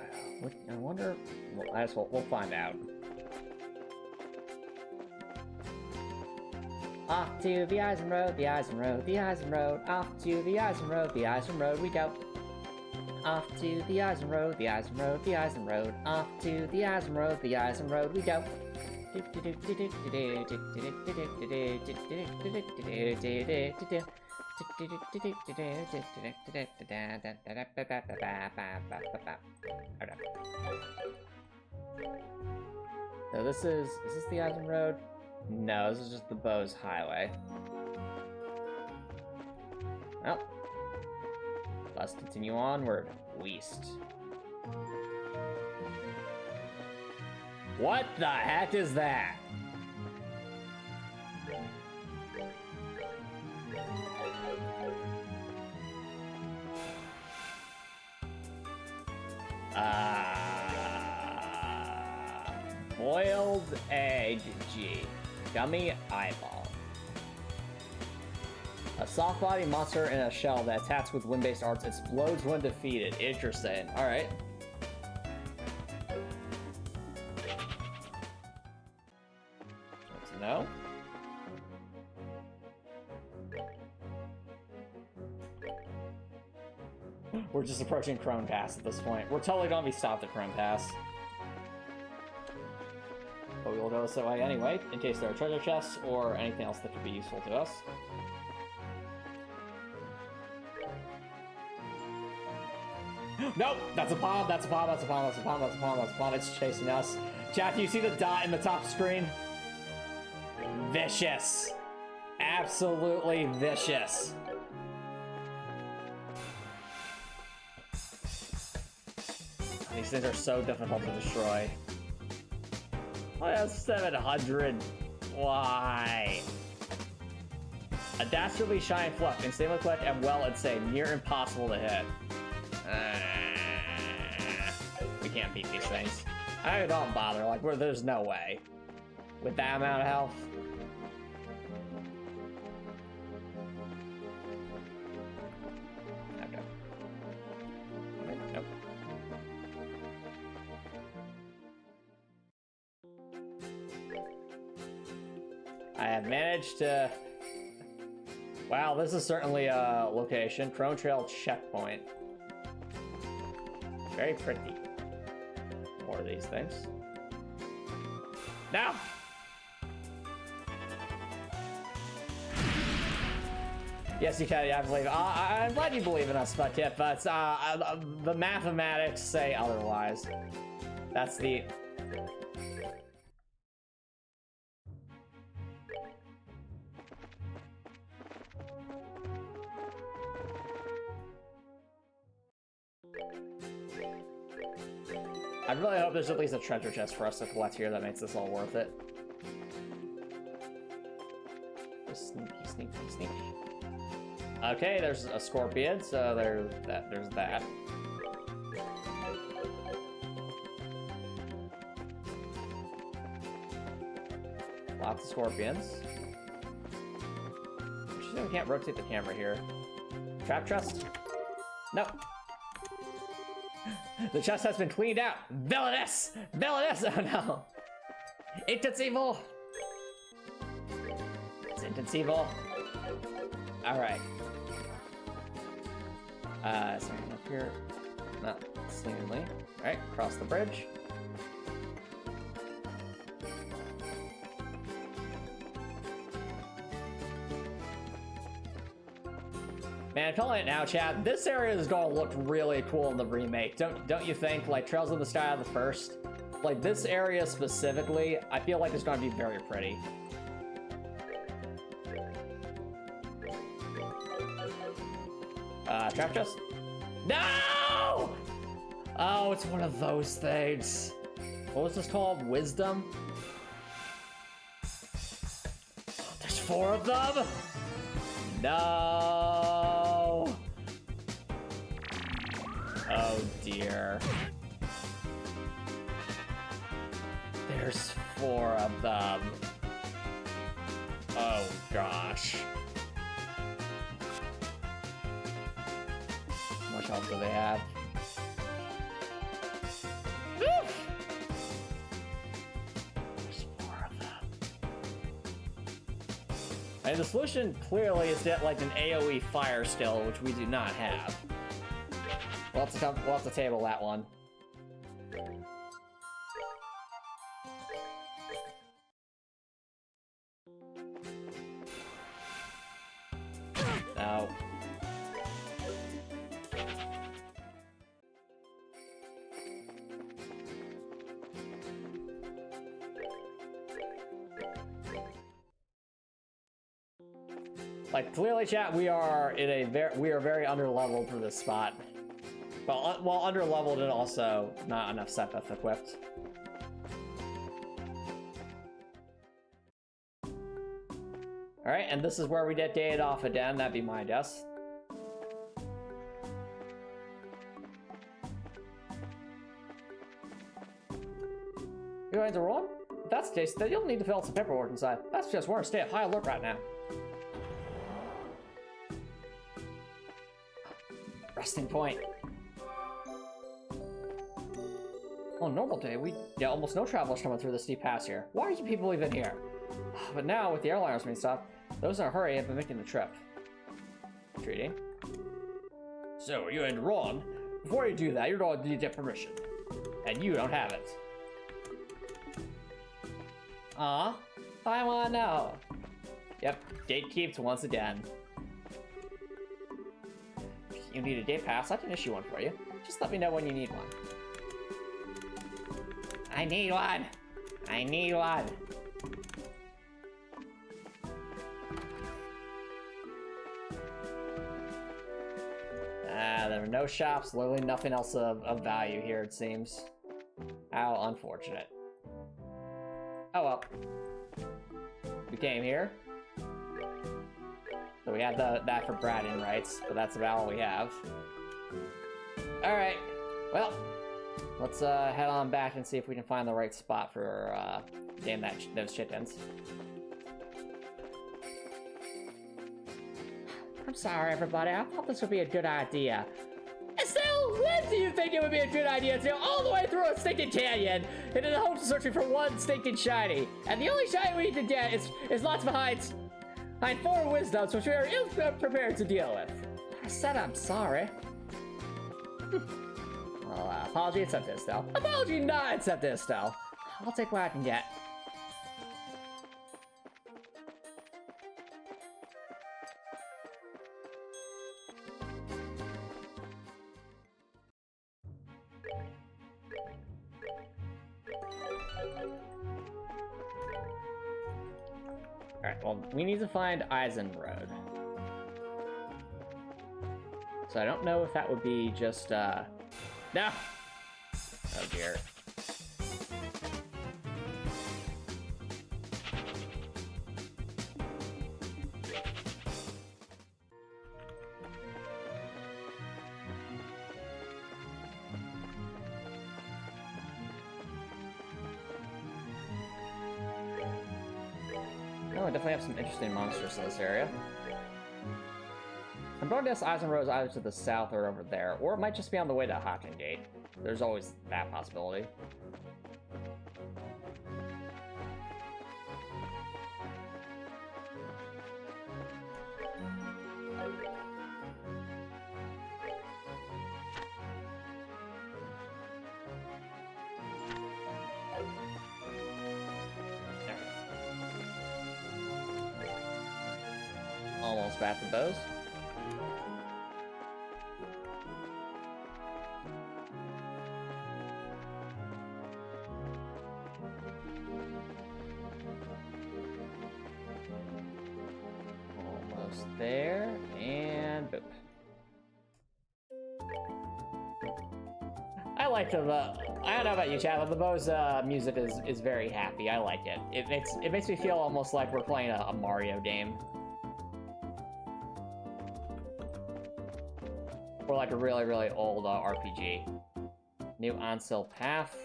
I wonder... Well, we'll find out. Off to the Eisen Road, the Eisen Road, the Eisen Road. Off to the Eisen Road, the Eisen Road we go. Off to the Eisen Road, the Eisen Road, the Eisen Road. Off to the Eisen Road, the Eisen Road we go. So is this the Eisen Road? No, this is just the Bose Highway. Well, let's continue onward, west. What the heck is that? Boiled egg G. Gummy eyeball. A soft body monster in a shell that attacks with wind-based arts explodes when defeated. Interesting. Alright. No? We're just approaching Crone Pass at this point. We're totally gonna be stopped at Crone Pass. But we will go this way anyway, in case there are treasure chests or anything else that could be useful to us. Nope! That's a bomb, that's a bomb, that's a bomb, that's a bomb, that's a bomb, that's a bomb. It's chasing us. Chat, do you see the dot in the top screen? Vicious. Absolutely vicious. These things are so difficult to destroy. Oh, that's 700. Why? A dastardly shine fluff, insanely quick, and well, it's a near impossible to hit. We can't beat these things. I don't bother, like, there's no way. With that amount of health. Okay. Nope. I have managed to... Wow, this is certainly a location. Crone Trail checkpoint. Very pretty. More of these things. No! Yes, you can. Yeah, I believe. I'm glad you believe in us, but the mathematics say otherwise. That's the... I really hope there's at least a treasure chest for us to collect here that makes this all worth it. Just sneaky, sneaky, sneaky. Okay, there's a scorpion, so there's that. Lots of scorpions. Interesting, we can't rotate the camera here. Trap chest? No. The chest has been cleaned out. Villainous! Villainous! Oh no! It's evil! It's evil. Alright. Something up here. Not seemingly. Alright, cross the bridge. Man, I'm telling it now, chat. This area is gonna look really cool in the remake. Don't you think? Like Trails in the Sky of the First. Like this area specifically, I feel like it's gonna be very pretty. Trap chest? No! Oh, it's one of those things. What was this called? Wisdom? There's 4 of them? No! Oh dear. There's 4 of them. Oh gosh. How much health do they have? There's 4 of them. And the solution clearly is to get like an AoE fire skill, which we do not have. We'll have to table that one. No. Like clearly, chat, we are very underleveled for this spot. Well, underleveled and also not enough Sepith equipped. All right, and this is where we get dated off again. That'd be my guess. You're going to roll? If that's the case, then you'll need to fill out some paperwork inside. That's just we're stay at high alert right now. Resting point. On a normal day, we get almost no travelers coming through the steep pass here. Why are you people even here? But now, with the airliners being stopped, those in a hurry have been making the trip. Treaty. So, you and Ron, before you do that, you're going to need to get permission. And you don't have it. I wanna know. Yep, gatekeeped once again. If you need a day pass, I can issue one for you. Just let me know when you need one. I need one! I need one! There are no shops, literally nothing else of value here, it seems. How unfortunate. Oh well. We came here. So we have that for bragging rights, but that's about all we have. Alright. Well, let's head on back and see if we can find the right spot for getting those chickens. I'm sorry, everybody. I thought this would be a good idea. Estelle, when do you think it would be a good idea to go all the way through a stinking canyon into the hopes of searching for one stinking shiny? And the only shiny we can get is lots behind 4 wisdoms, which we are ill-prepared to deal with. I said I'm sorry. Well, apology accepted, Estelle. Apology not accepted, Estelle. I'll take what I can get. Alright, well, we need to find Eisen Road. So I don't know if that would be just, No! Oh dear. Oh, I definitely have some interesting monsters in this area. I'm going to guess Eisen Road is either to the south or over there, or it might just be on the way to Hawking Gate. There's always that possibility. Almost back to Bose. Almost there, and boop. I like the, I don't know about you, chat, but the Bose music is very happy. I like it. It makes me feel almost like we're playing a Mario game. Or like a really, really old RPG. New Onsil Path.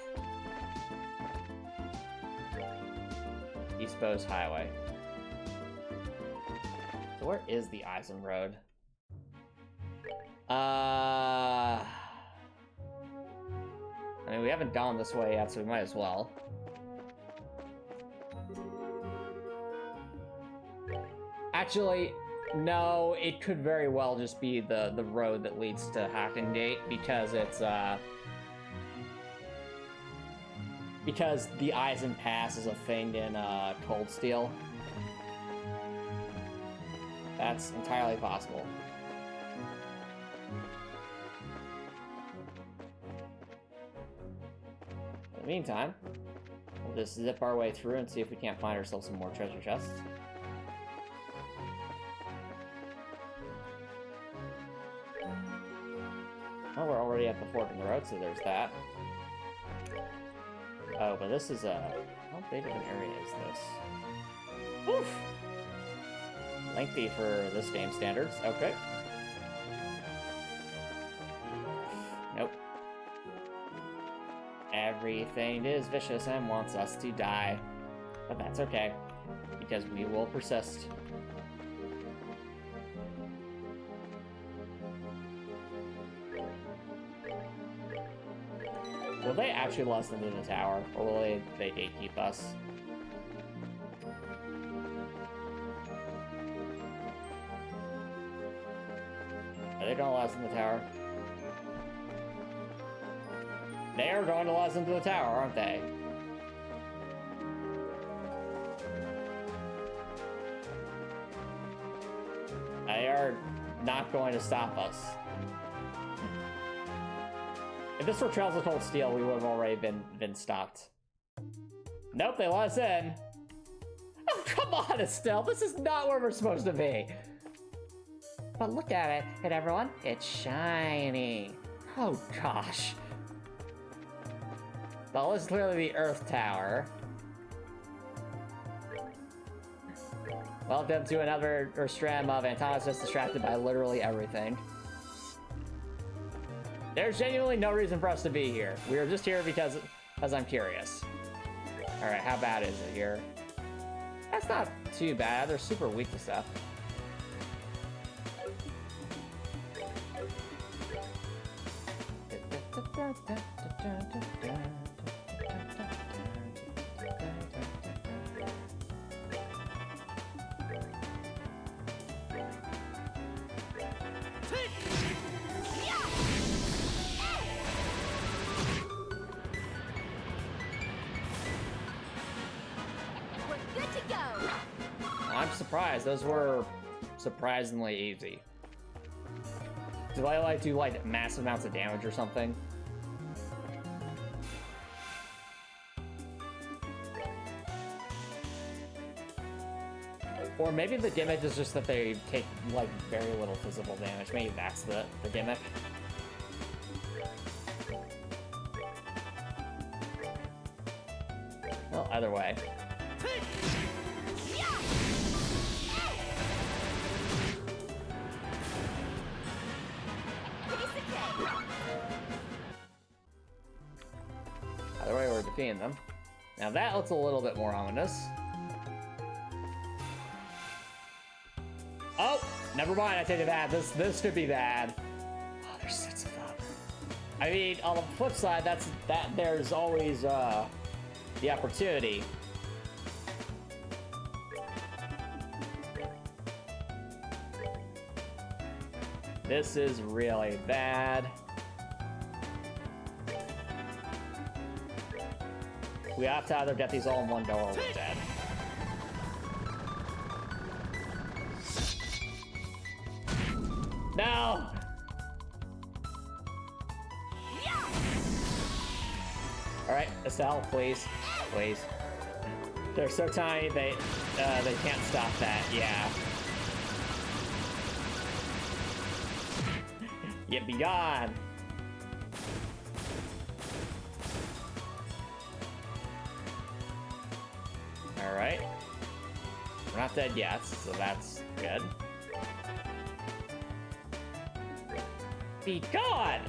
East Bose Highway. So where is the Eisen Road? I mean, we haven't gone this way yet, so we might as well. Actually, no, it could very well just be the road that leads to Hawking Gate, because it's, because the Eisen Pass is a thing in, Cold Steel. That's entirely possible. In the meantime, we'll just zip our way through and see if we can't find ourselves some more treasure chests. Oh, we're already at the fork in the road, so there's that. Oh, but this is how big of an area is this? Oof! Lengthy for this game standards. Okay. Nope. Everything is vicious and wants us to die. But that's okay, because we will persist. Will they actually let us into the tower, or will they gatekeep us? Are they gonna let us in the tower? They are going to let us into the tower, aren't they? They are not going to stop us. If this were Trails of Cold Steel, we would have already been stopped. Nope, they let us in. Oh, come on, Estelle. This is not where we're supposed to be. But look at it, everyone. It's shiny. Oh, gosh. Well, this is clearly the Earth Tower. Welcome to another strand of Antonis just distracted by literally everything. There's genuinely no reason for us to be here. We are just here because I'm curious. Alright, how bad is it here? That's not too bad. They're super weak to stuff. I'm surprised. Those were surprisingly easy. Do I do like massive amounts of damage or something? Or maybe the gimmick is just that they take like very little physical damage. Maybe that's the gimmick. Well, either way. Either way, we're defeating them. Now that looks a little bit more ominous. Oh, never mind. I take it back. This could be bad. Oh, there's six of them. I mean, on the flip side, there's always the opportunity. This is really bad. We have to either get these all in one go or we're dead. No! Alright, Estelle, please. Please. They're so tiny, they can't stop that, yeah. Get be gone! Alright. We're not dead yet, so that's good. Be gone!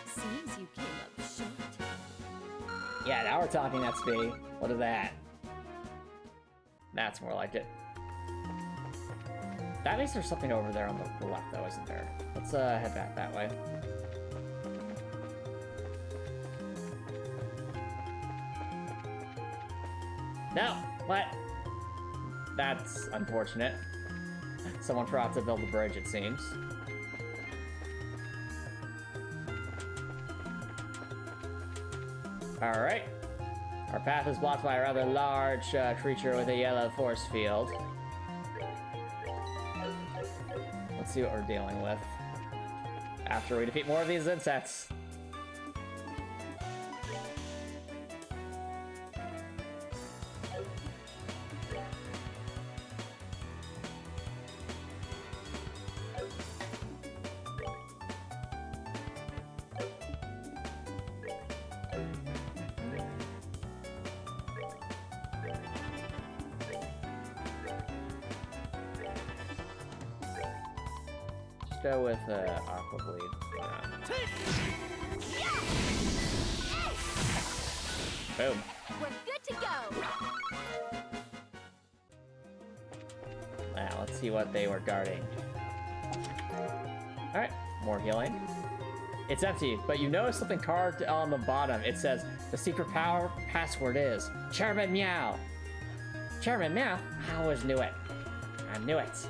Seems you came up short. Yeah, now we're talking XP. What is that? That's more like it. That means there's something over there on the left, though, isn't there? Let's head back that way. No! What? That's unfortunate. Someone forgot to build the bridge, it seems. Alright. Our path is blocked by a rather large creature with a yellow force field. Let's see what we're dealing with after we defeat more of these insects. Go with Aqua Bleed. Boom. We're good to go. Now let's see what they were guarding. Alright, more healing. It's empty, but you notice something carved on the bottom. It says, the secret power password is Chairman Meow. Chairman Meow? I always knew it. I knew it.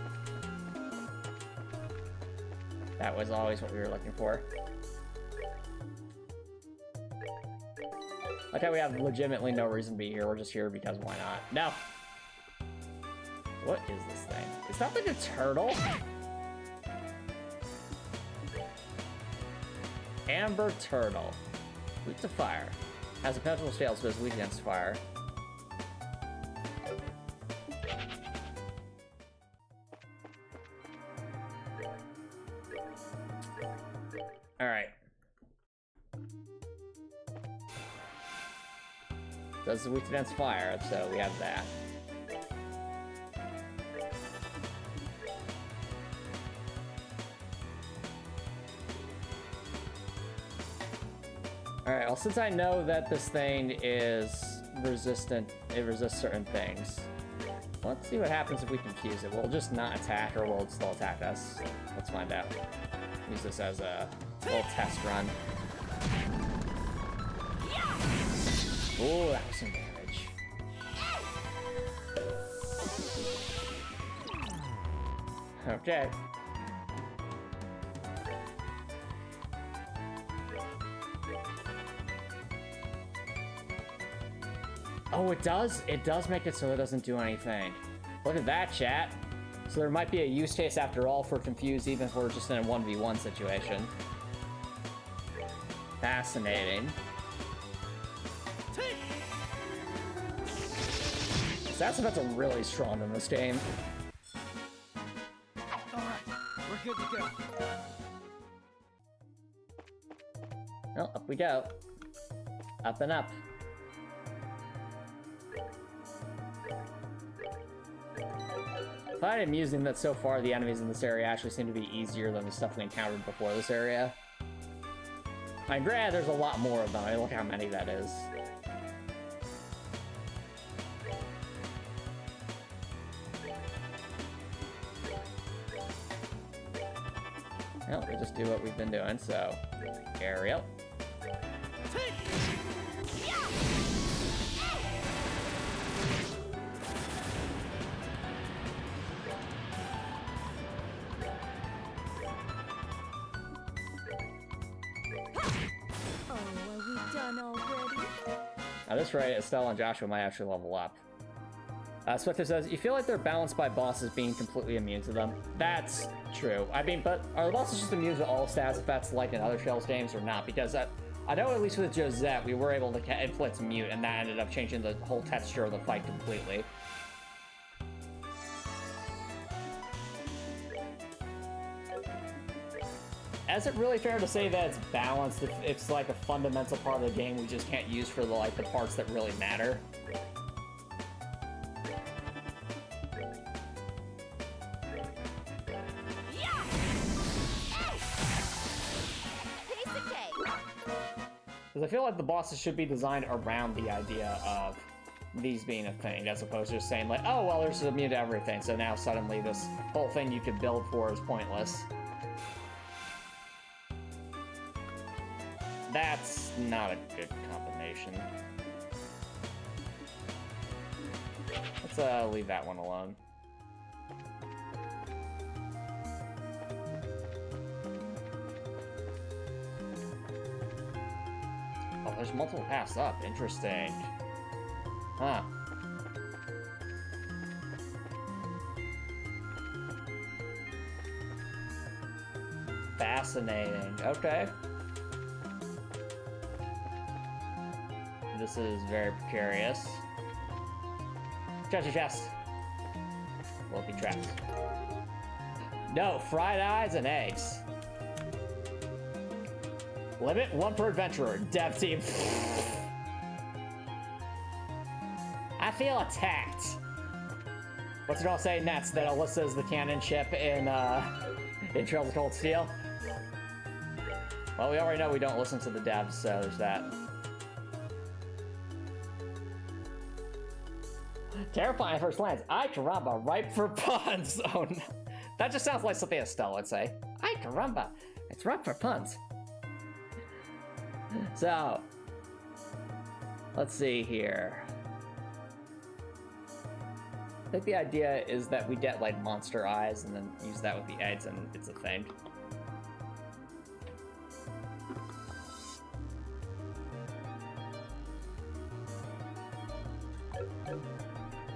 That was always what we were looking for. Okay, we have legitimately no reason to be here. We're just here because why not? No. What is this thing? Is that like a turtle? Amber turtle. Weak to fire. Has a potential scales, but is weak against fire. Alright. Does weak against fire, so we have that. Alright, well, since I know that this thing is resistant, it resists certain things. Let's see what happens if we confuse it. We'll just not attack, or will it still attack us? Let's find out. Use this as a little test run. Ooh, that was some damage. Okay. Oh, it does? It does make it so it doesn't do anything. Look at that, chat. So there might be a use case after all for Confuse, even if we're just in a 1v1 situation. Fascinating. Sass effects are really strong in this game. Alright, we're good to go. Well, up we go. Up and up. I find it amusing that so far the enemies in this area actually seem to be easier than the stuff we encountered before this area. I mean, granted, there's a lot more of them. I mean, look how many that is. Well, we just do what we've been doing, so... Aerial. At this rate, Estelle and Joshua might actually level up. Spectre says, you feel like they're balanced by bosses being completely immune to them. That's true. I mean, but are the bosses just immune to all stats effects like in other Shells games or not? Because I know at least with Josette, we were able to inflict mute, and that ended up changing the whole texture of the fight completely. Is it really fair to say that it's balanced if it's like a fundamental part of the game we just can't use for the, like, the parts that really matter? Because I feel like the bosses should be designed around the idea of these being a thing, as opposed to just saying like, oh, well, there's immune to everything, so now suddenly this whole thing you could build for is pointless. That's not a good combination. Let's leave that one alone. Oh, there's multiple paths up. Interesting. Huh. Fascinating. Okay. This is very precarious. Treasure chest. Will be trapped. No, fried eyes and eggs. Limit 1 per adventurer. Dev team. I feel attacked. What's it all say next? That Alyssa's the cannon ship in Trails of Cold Steel? Well, we already know we don't listen to the devs, so there's that. Terrifying first glance. Ay caramba, ripe for puns. Oh no. That just sounds like something Estelle would say. Ay caramba, it's ripe for puns. So, let's see here. I think the idea is that we get like monster eyes and then use that with the eggs and it's a thing.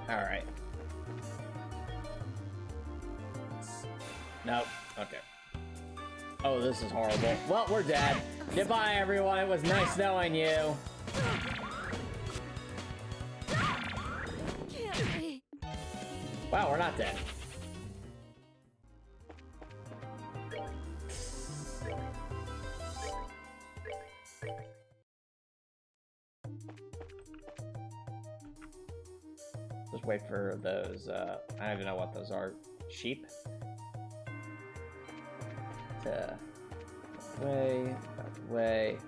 Alright. Nope. Okay. Oh, this is horrible. Well, we're dead. Goodbye, everyone. It was nice knowing you. Can't be. Wow, we're not dead. Just wait for those, I don't even know what those are. Sheep? Way.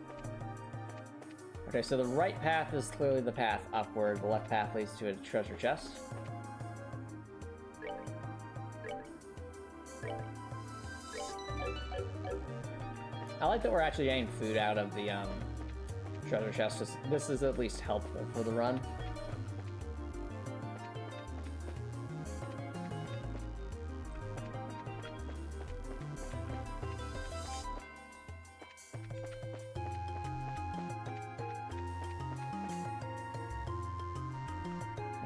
Okay, so the right path is clearly the path upward. The left path leads to a treasure chest. I like that we're actually getting food out of the treasure chest. This is at least helpful for the run.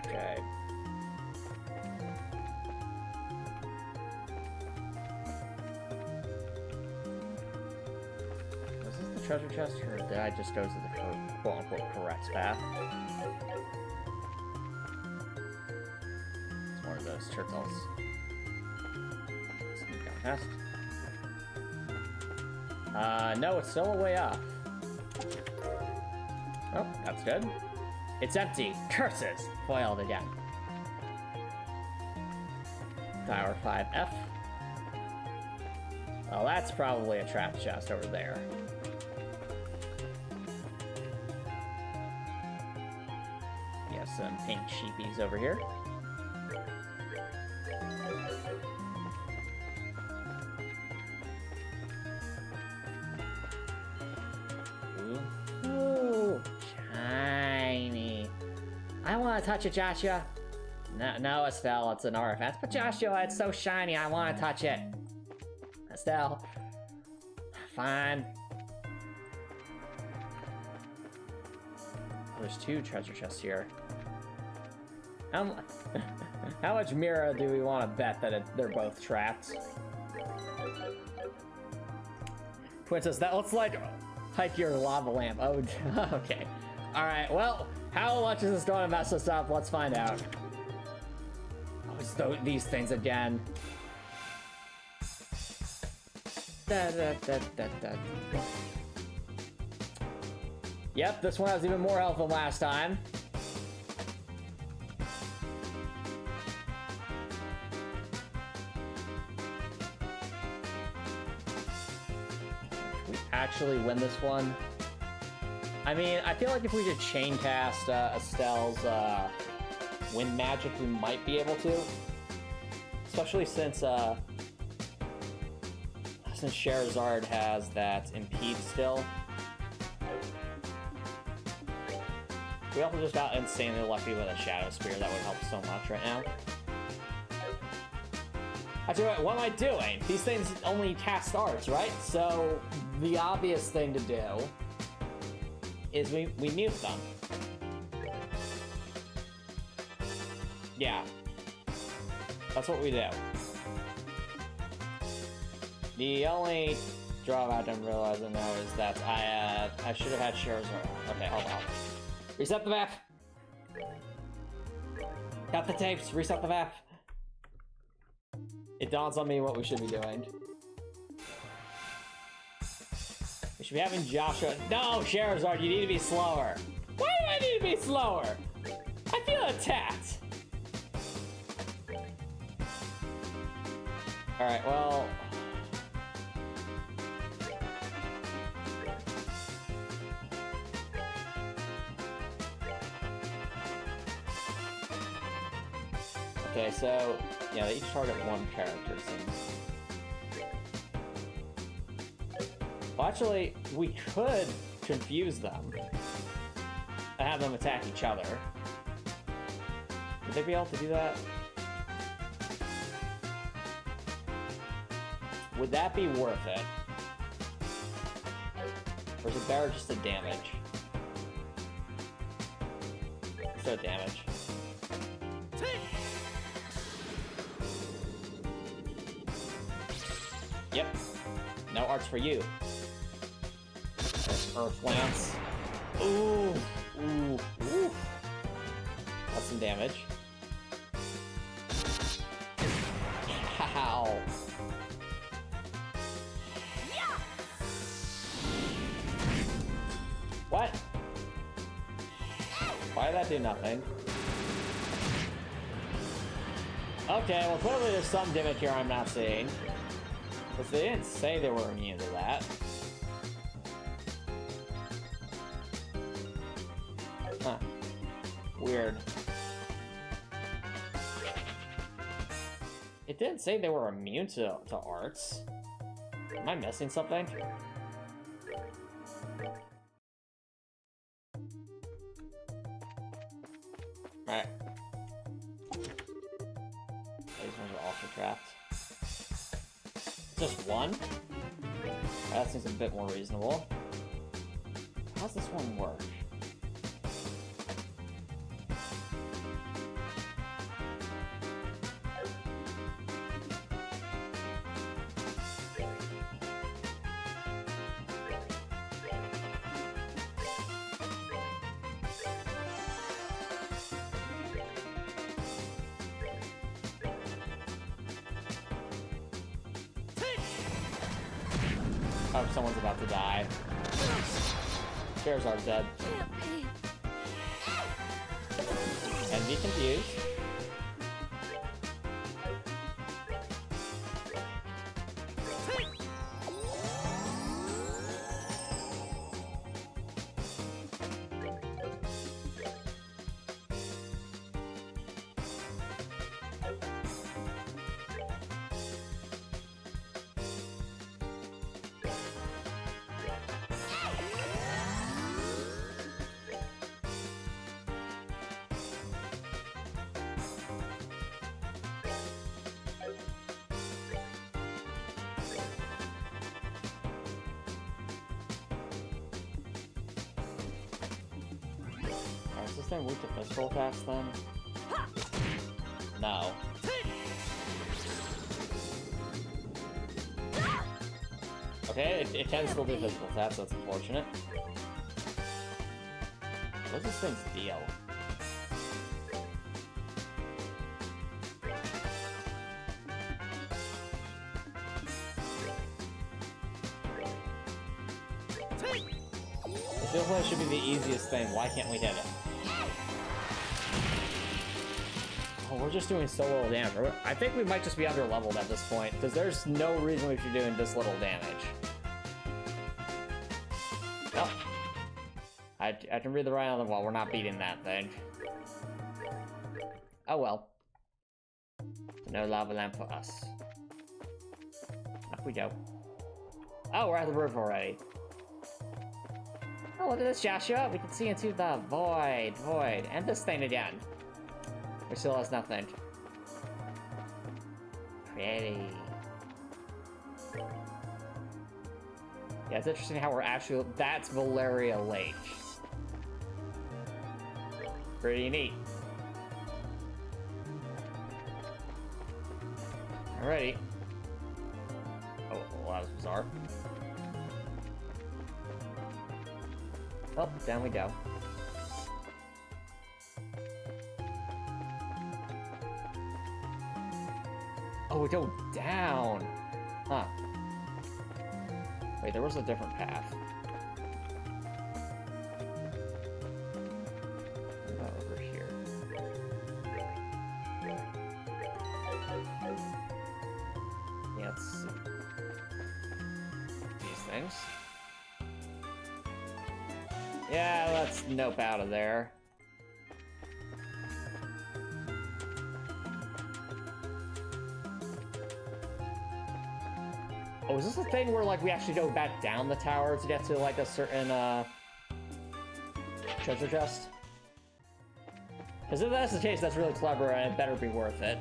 Okay. Was this the treasure chest, or did I just go to the quote-unquote correct path? It's one of those turtles. Sneak on past. No, it's still a way up. Oh, that's good. It's empty. Curses! Foiled again. Tower 5F. Oh, that's probably a trap chest over there. We have some pink sheepies over here. Ooh, shiny. I want to touch it, Joshua. No, Estelle, it's an artifact. But Joshua, it's so shiny, I want to touch it. Estelle. Fine. There's two treasure chests here. How much Mira do we want to bet that they're both trapped? Princess, that looks like hike your lava lamp. Oh, okay. Alright, well, how much is this going to mess us up? Let's find out. Oh, it's these things again. Yep, this one has even more health than last time. We actually win this one. I mean, I feel like if we could chain cast Estelle's wind magic, we might be able to. Especially since Sherazard has that impede still. We also just got insanely lucky with a Shadow Spear that would help so much right now. Actually, wait, what am I doing? These things only cast arts, right? So the obvious thing to do is we mute them. Yeah. That's what we do. The only drawback I'm realizing now is that I should have had Sherazard. Okay, hold on. Reset the map! Got the tapes, reset the map. It dawns on me what we should be doing. We should be having Joshua. No, Sherazard, you need to be slower. Why do I need to be slower? I feel attacked. Alright, well. Okay, so, yeah, they each target one character, it seems. Well, actually, we could confuse them and have them attack each other. Would they be able to do that? Would that be worth it? Or is it better just to damage? Instead of damage. Yep. No arts for you. Earth Lance. Ooh. Ooh. Ooh. That's some damage. Ow. What? Why did that do nothing? Okay, well clearly there's some damage here I'm not seeing. Because they didn't say they were immune to that. Huh. Weird. It didn't say they were immune to arts. Am I missing something? Alright. These ones are also trapped. Just one? That seems a bit more reasonable. How's this one work? Oh, someone's about to die. Charizard's dead. And be confused. Is this thing weak to physical attacks then? No. Okay, it can still do physical attacks, so that's unfortunate. What's this thing's deal? It feels like it should be the easiest thing. Why can't we hit it? Oh, we're just doing so little damage. I think we might just be under-leveled at this point, because there's no reason we should be doing this little damage. Oh. I can read the writing on the wall. We're not beating that thing. Oh well. No lava lamp for us. Up we go. Oh, we're at the roof already. Oh, look at this, Joshua. We can see into the void. And this thing again. Which still has nothing. Pretty. Yeah, it's interesting how we're actually... That's Valeria Lake. Pretty neat. Alrighty. Oh, well, that was bizarre. Oh, down we go. Oh, we go down! Huh. Wait, there was a different path. What about over here? Yeah, let's see. These things. Yeah, let's nope out of there. Oh, is this the thing where, like, we actually go back down the tower to get to, like, a certain, treasure chest? Because if that's the case, that's really clever, and it better be worth it.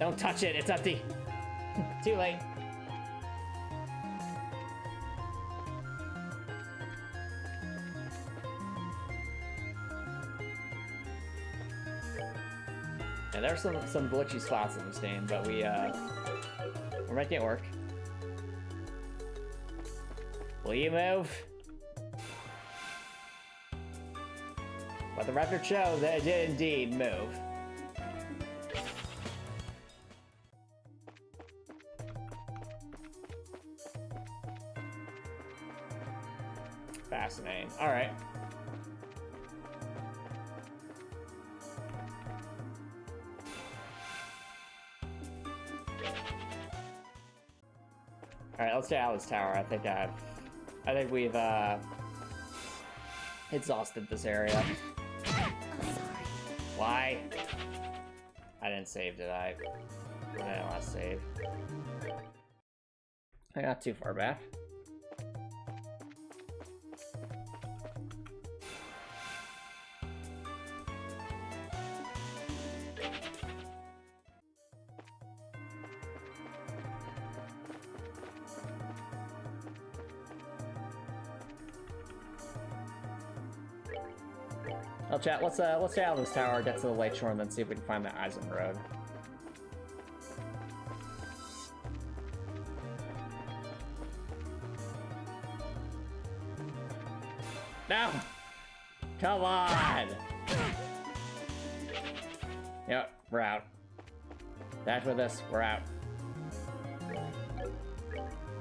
Don't touch it, it's empty. Too late. Yeah, there's some glitchy spots in this game, but we're making it work. Will you move? But the record shows that it did indeed move. Fascinating. All right. All right, let's get out of this tower. I think we've exhausted this area. Why? I didn't save, did I? I didn't want to save. I got too far back. Well, chat, let's stay out of this tower, get to the lake shore, and then see if we can find the Eisen Road. No! Come on! Yep, we're out. Back with this, we're out.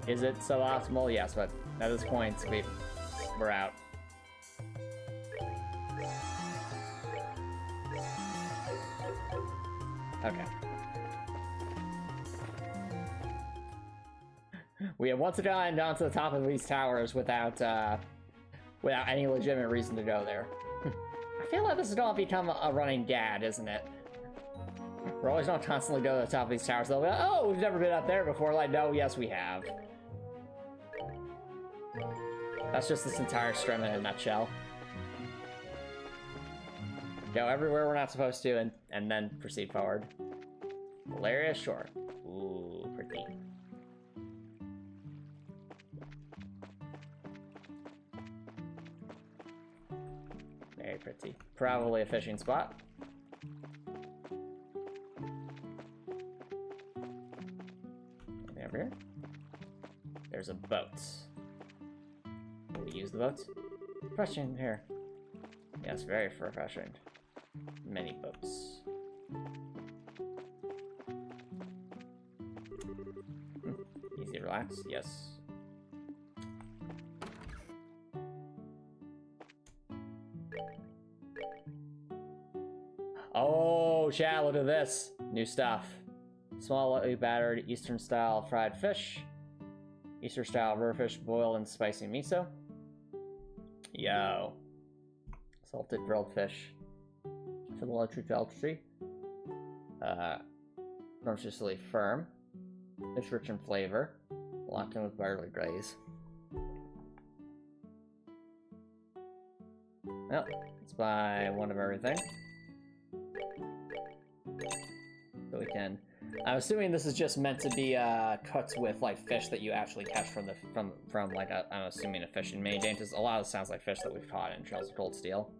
Is it suboptimal? Yes, but at this point, we're out. Okay. We have once again gone to the top of these towers without any legitimate reason to go there. I feel like this is gonna become a running gag, isn't it? We're always gonna constantly go to the top of these towers. They'll be like, oh, we've never been up there before. Like, no, yes, we have. That's just this entire stream in a nutshell. Go everywhere we're not supposed to, and then proceed forward. Valeria Shore. Ooh, pretty. Very pretty. Probably a fishing spot. Anything over here? There's a boat. Can we use the boat? Refreshing here. Yes, very refreshing. Many boats. Easy, relax. Yes. Oh, chat, look at this. New stuff. Small, lightly battered Eastern style fried fish. Eastern style river fish boiled in spicy miso. Yo. Salted grilled fish. Similar to delicacy. Deliciously firm. It's rich in flavor. Locked in with barley glaze. Well, let's buy one of everything. So we can. I'm assuming this is just meant to be cooked with like fish that you actually catch from like I'm assuming a fishing mini game, because a lot of it sounds like fish that we've caught in Trails of Cold Steel.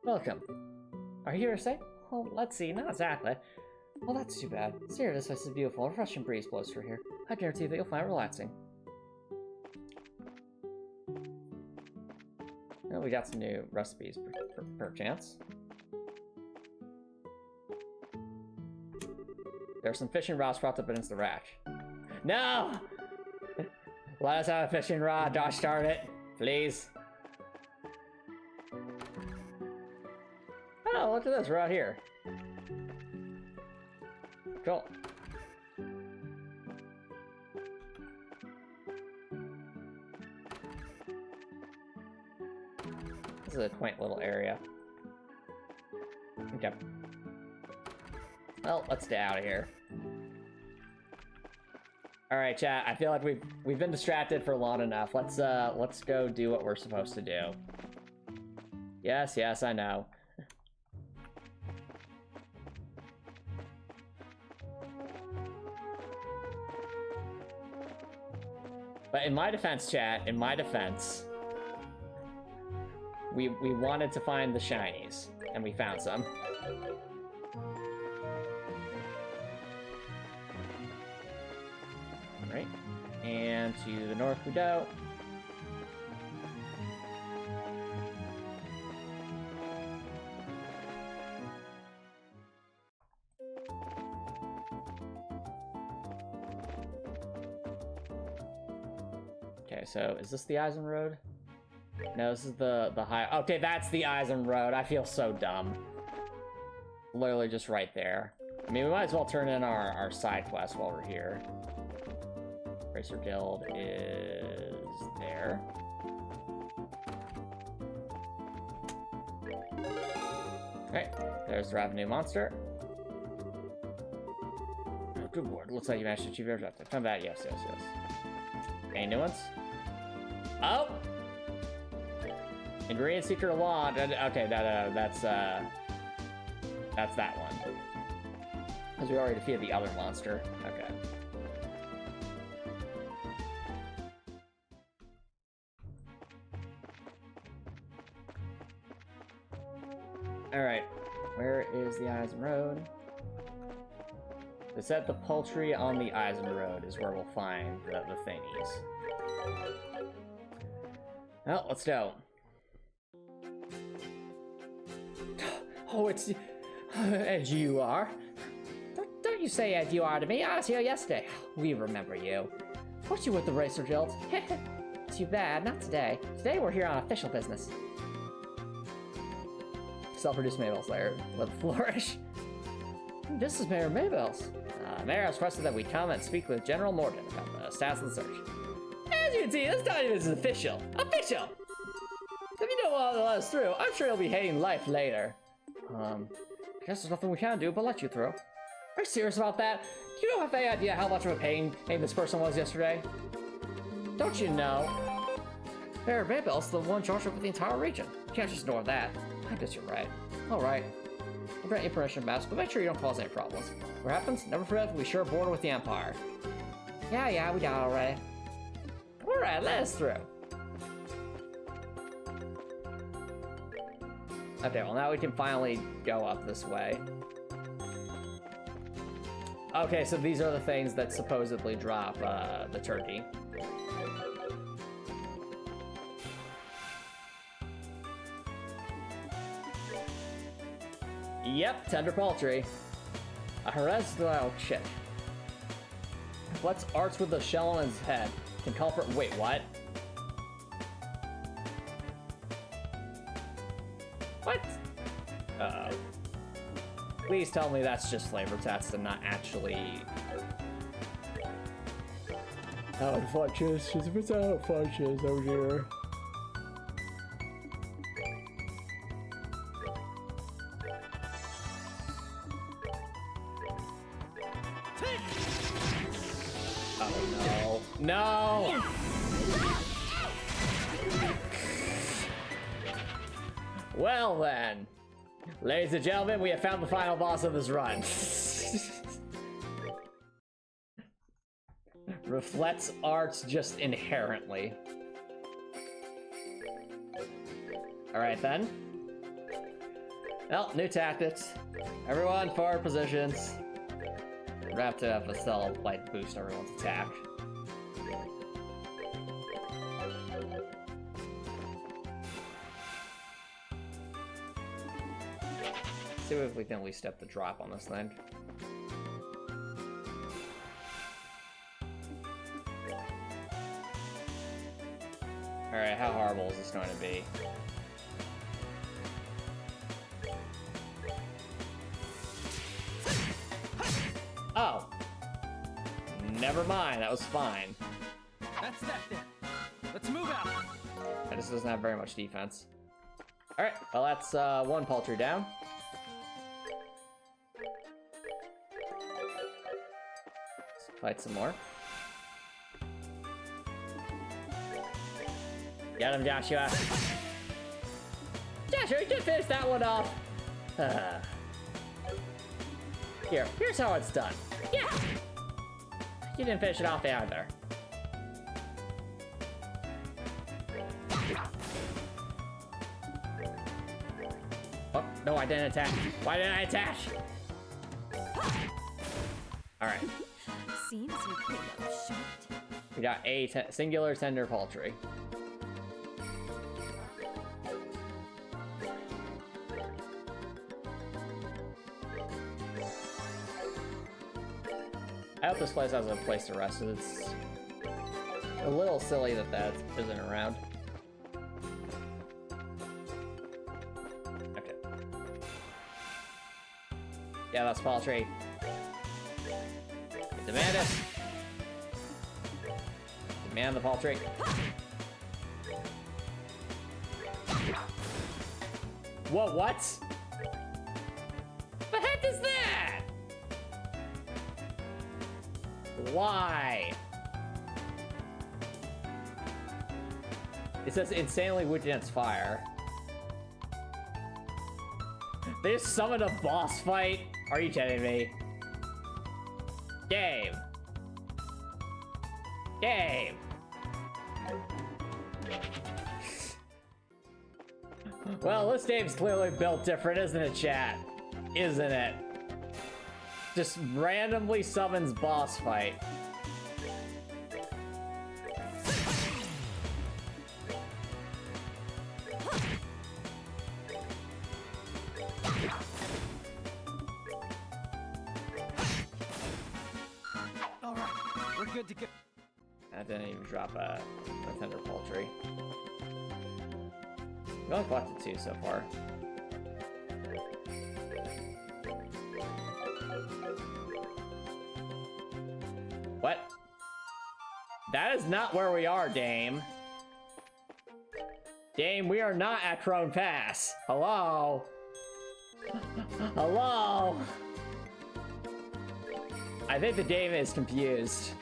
Welcome. Are you here to stay? Well, let's see. Not exactly. Well, that's too bad. Sierra, this place is beautiful. A refreshing breeze blows through here. I guarantee that you'll find it relaxing. Well, we got some new recipes per chance. There's some fishing rods propped up against the rack. No! Let us have a fishing rod, gosh darn it. Please. Oh, look at this, we're out here. Cool. This is a quaint little area. Okay. Well, let's stay out of here. All right, chat. I feel like we've been distracted for long enough. Let's go do what we're supposed to do. Yes, yes, I know. But in my defense, chat, in my defense, we wanted to find the shinies, and we found some. Right, and to the north we go. Okay, so is this the Eisen Road? No, this is the high. Okay, that's the Eisen Road. I feel so dumb. Literally just right there. I mean, we might as well turn in our side quest while we're here. Racer Guild is there. Okay, there's the Revenue Monster. Oh, good lord, looks like you managed to achieve your objective. Come back, yes, yes, yes. Any new ones? Oh! Ingredient Seeker Law. Okay, that's that one. Because we already defeated the other monster. Okay. Alright, where is the Eisen Road? They said the poultry on the Eisen Road is where we'll find the thingies. Well, let's go. Oh, it's... and you are? Don't you say and you are to me. I was here yesterday. We remember you. Weren't you with the Racer Guild? Too bad, not today. Today we're here on official business. Self-produced Mabel's lair with a flourish. This is Mayor Mabel's. Mayor has requested that we come and speak with General Morgan about the status of the search. As you can see, this document is official. Official! If you don't want to let us through, I'm sure you'll be hating life later. I guess there's nothing we can do but let you through. Are you serious about that? You don't have any idea how much of a pain this person was yesterday? Don't you know? Mayor Mabel's the one charged with the entire region. You can't just ignore that. I guess you're right. Alright. I'll grant you permission, Mass, but make sure you don't cause any problems. What happens? Never forget we share a border with the Empire. Yeah, we got it already. Alright, let us through. Okay, well now we can finally go up this way. Okay, so these are the things that supposedly drop the turkey. Yep, tender poultry. A Jerez-style chick. What's arts with the shell on his head? Can call for. Wait, what? What? Uh-oh. Please tell me that's just flavor text and not actually. Out fudges. She's without fudges over here. No! Well then, ladies and gentlemen, we have found the final boss of this run. Reflects arts just inherently. Alright then. Well, new tactics. Everyone, forward positions. We have to have a cell like boost everyone's attack. See if we can at least step the drop on this thing. Alright, how horrible is this going to be? Oh! Never mind, that was fine. That's that then. Let's move out. This doesn't have very much defense. Alright, well that's one poultry down. Let's fight some more. Get him, Joshua. Joshua, you just finished that one off. Here's how it's done. Yeah. You didn't finish it off either. Oh, no, I didn't attack. Why didn't I attack? Alright. Seems you came up short. We got a singular tender poultry. I hope this place has a place to rest. It's a little silly that that isn't around. Okay. Yeah, that's poultry. Demand it. Demand the poultry. Whoa, what? The heck is that? Why? It says insanely weak against fire. They just summoned a boss fight? Are you kidding me? Game. Game. Well, this game's clearly built different, isn't it, chat? Isn't it? Just randomly summons boss fight. Alright, we're good to go. That didn't even drop a tender poultry. We've only collected 2 so far. What? That is not where we are, game. Game, we are not at Crone Pass. Hello? Hello? I think the game is confused.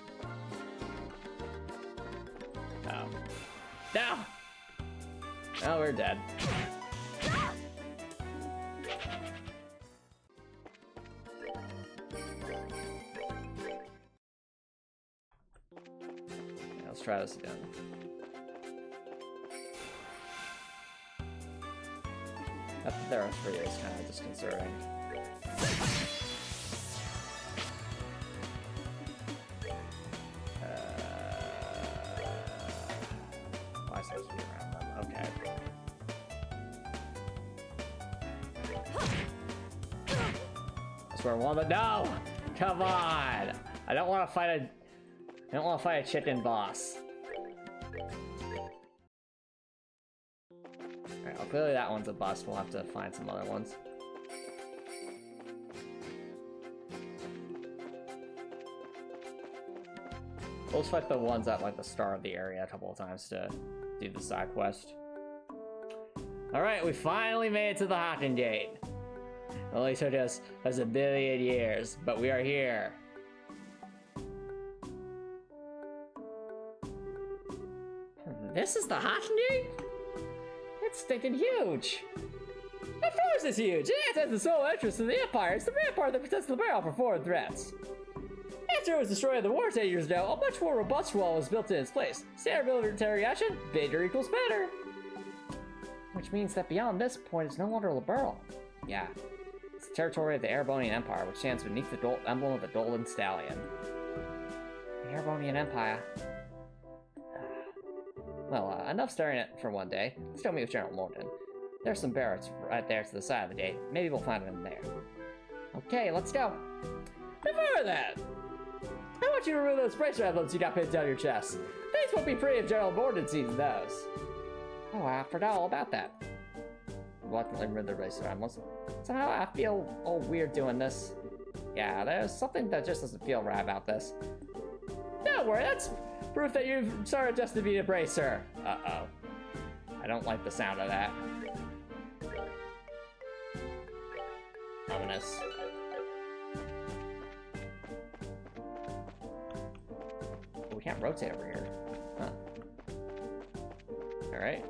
Oh. No! Oh, we're dead. Let's try this again. That there for you is kind of disconcerting. Why is that around them? Okay. That's where I want to. No! Come on! I don't want to fight a. I don't want to fight a chicken boss. Alright, well, clearly that one's a bust. We'll have to find some other ones. We'll just fight the ones at like the start of the area a couple of times to do the side quest. Alright, we finally made it to the Hawken Gate. It only took us a billion years, but we are here. This is the Hawken Gate? It's stinking huge. Of course it's huge. It has the sole entrance to the Empire. It's the rampart that protects the barrel from foreign threats. After it was destroyed in the war 10 years ago, a much more robust wall was built in its place. Standard military action, bigger equals better. Which means that beyond this point is no longer liberal. Yeah. It's the territory of the Erebonian Empire, which stands beneath the gold emblem of the Golden Stallion. The Erebonian Empire. Well, enough staring at it for one day. Let's go meet with General Morgan. There's some barracks right there to the side of the gate. Maybe we'll find him in there. Okay, let's go. Before that, I want you to remove those bracer emblems you got pinned on your chest. Things won't be pretty if General Morgan sees those. Oh, I forgot all about that. Reluctantly remove the bracer emblems. Somehow I feel all weird doing this. Yeah, there's something that just doesn't feel right about this. Don't worry, that's proof that you've started just to be a bracer. Uh-oh. I don't like the sound of that. Ominous. We can't rotate over here. Huh. Alright.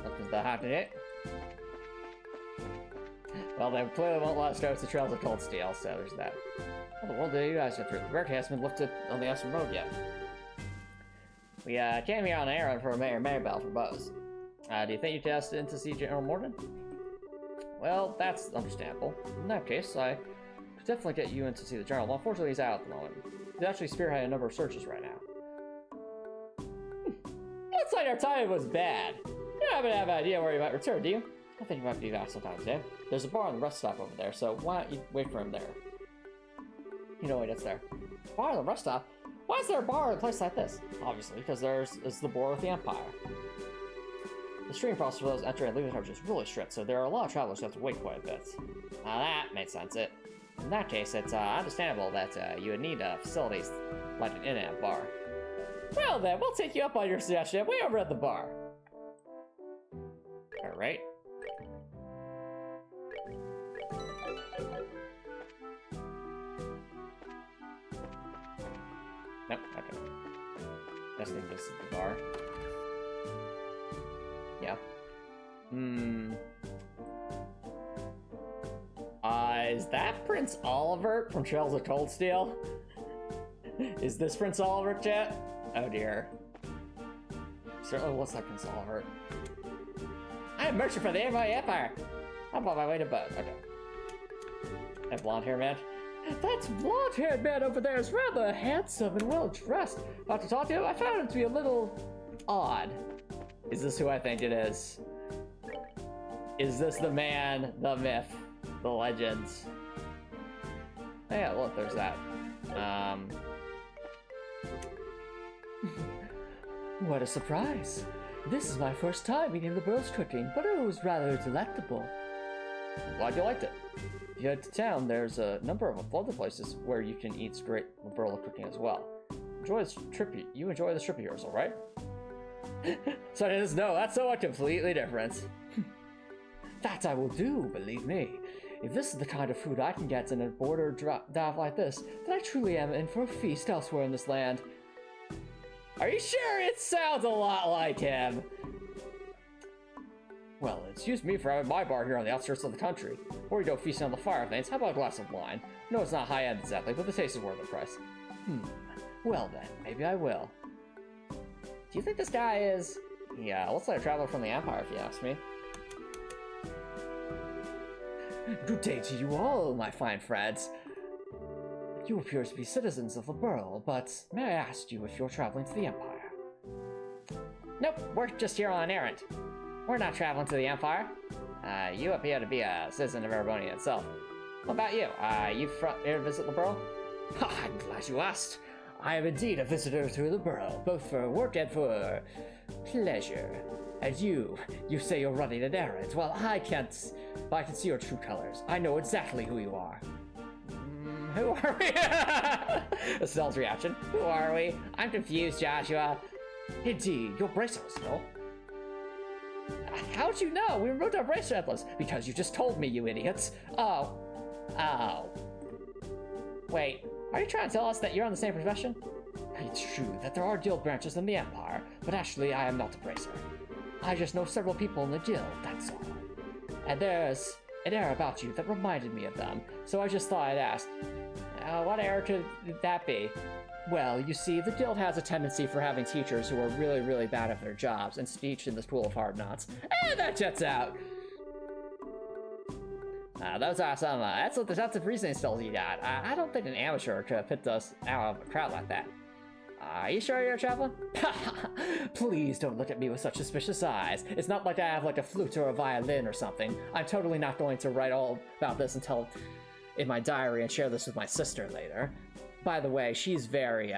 Nothing's that happening. Well, they clearly won't let us go to the trails of cold steel, so there's that. What the world did you guys get through? The barricade hasn't been lifted on the Aspen Road yet. We came here on an errand for Mayor Maribel for Bose. Do you think you tested in to see General Morgan? Well, that's understandable. In that case, I could definitely get you in to see the General, but unfortunately he's out at the moment. He's actually spearheading a number of searches right now. Looks like our timing was bad. You don't happen to have an idea where he might return, do you? I think he might be back sometime today. There's a bar on the rest stop over there, so why don't you wait for him there? You know what, it's there. Bar on the rest stop? Why is there a bar in a place like this? Obviously, because it's the border with the Empire. The stream process for those entering and leaving the country is really strict, so there are a lot of travelers who have to wait quite a bit. Now that makes sense. In that case, it's understandable that you would need facilities like an in-app bar. Well then, we'll take you up on your suggestion. Way over at the bar. Alright. Nope, okay. Guessing this is the bar. Yeah. Is that Prince Oliver from Trails of Cold Steel? Is this Prince Oliver, chat? Oh dear. Certainly looks like Prince Oliver. I'm merchant for the Empire. I'm on my way to Bose. Okay. That blonde hair man. That blonde-haired man over there is rather handsome and well-dressed. About to talk to him, I found him to be a little odd. Is this who I think it is? Is this the man, the myth, the legends? Oh yeah, look, there's that. What a surprise. This is my first time eating the Bose cooking, but it was rather delectable. I'm glad you liked it. If you head to town, there's a number of other places where you can eat straight Liberla cooking as well. Enjoy this trip. You enjoy this trip rehearsal, right? So I just know that's somewhat completely different. That I will do, believe me. If this is the kind of food I can get in a border dive like this, then I truly am in for a feast elsewhere in this land. Are you sure? It sounds a lot like him. Well, excuse me for having my bar here on the outskirts of the country. Before you go feasting on the fire things, how about a glass of wine? No, it's not high-end exactly, but the taste is worth the price. Well then, maybe I will. Do you think this guy is... Yeah, looks like a traveler from the Empire, if you ask me. Good day to you all, my fine friends. You appear to be citizens of the Burl, but may I ask you if you're traveling to the Empire? Nope, we're just here on an errand. We're not traveling to the Empire. You appear to be a citizen of Erebonia itself. What about you? You here to visit the Burl? I'm glad you asked. I am indeed a visitor to the Burl, both for work and for pleasure. And you say you're running an errand. Well, I can see your true colors. I know exactly who you are. Who are we? Estelle's reaction. Who are we? I'm confused, Joshua. Indeed, you're bracers, no? How'd you know? We removed our bracer emblem. Because you just told me, you idiots. Oh. Wait, are you trying to tell us that you're on the same profession? It's true that there are guild branches in the Empire, but actually I am not a bracer. I just know several people in the guild, that's all. And there's an air about you that reminded me of them, so I just thought I'd ask. What air could that be? Well, you see, the guild has a tendency for having teachers who are really, really bad at their jobs and speech in this pool of hard knots. And that jets out! Those are some, that's the reasoning skills you got. I don't think an amateur could have picked us out of a crowd like that. Are you sure you're a traveler? Please don't look at me with such suspicious eyes. It's not like I have like a flute or a violin or something. I'm totally not going to write all about this until in my diary and share this with my sister later. By the way, she's very,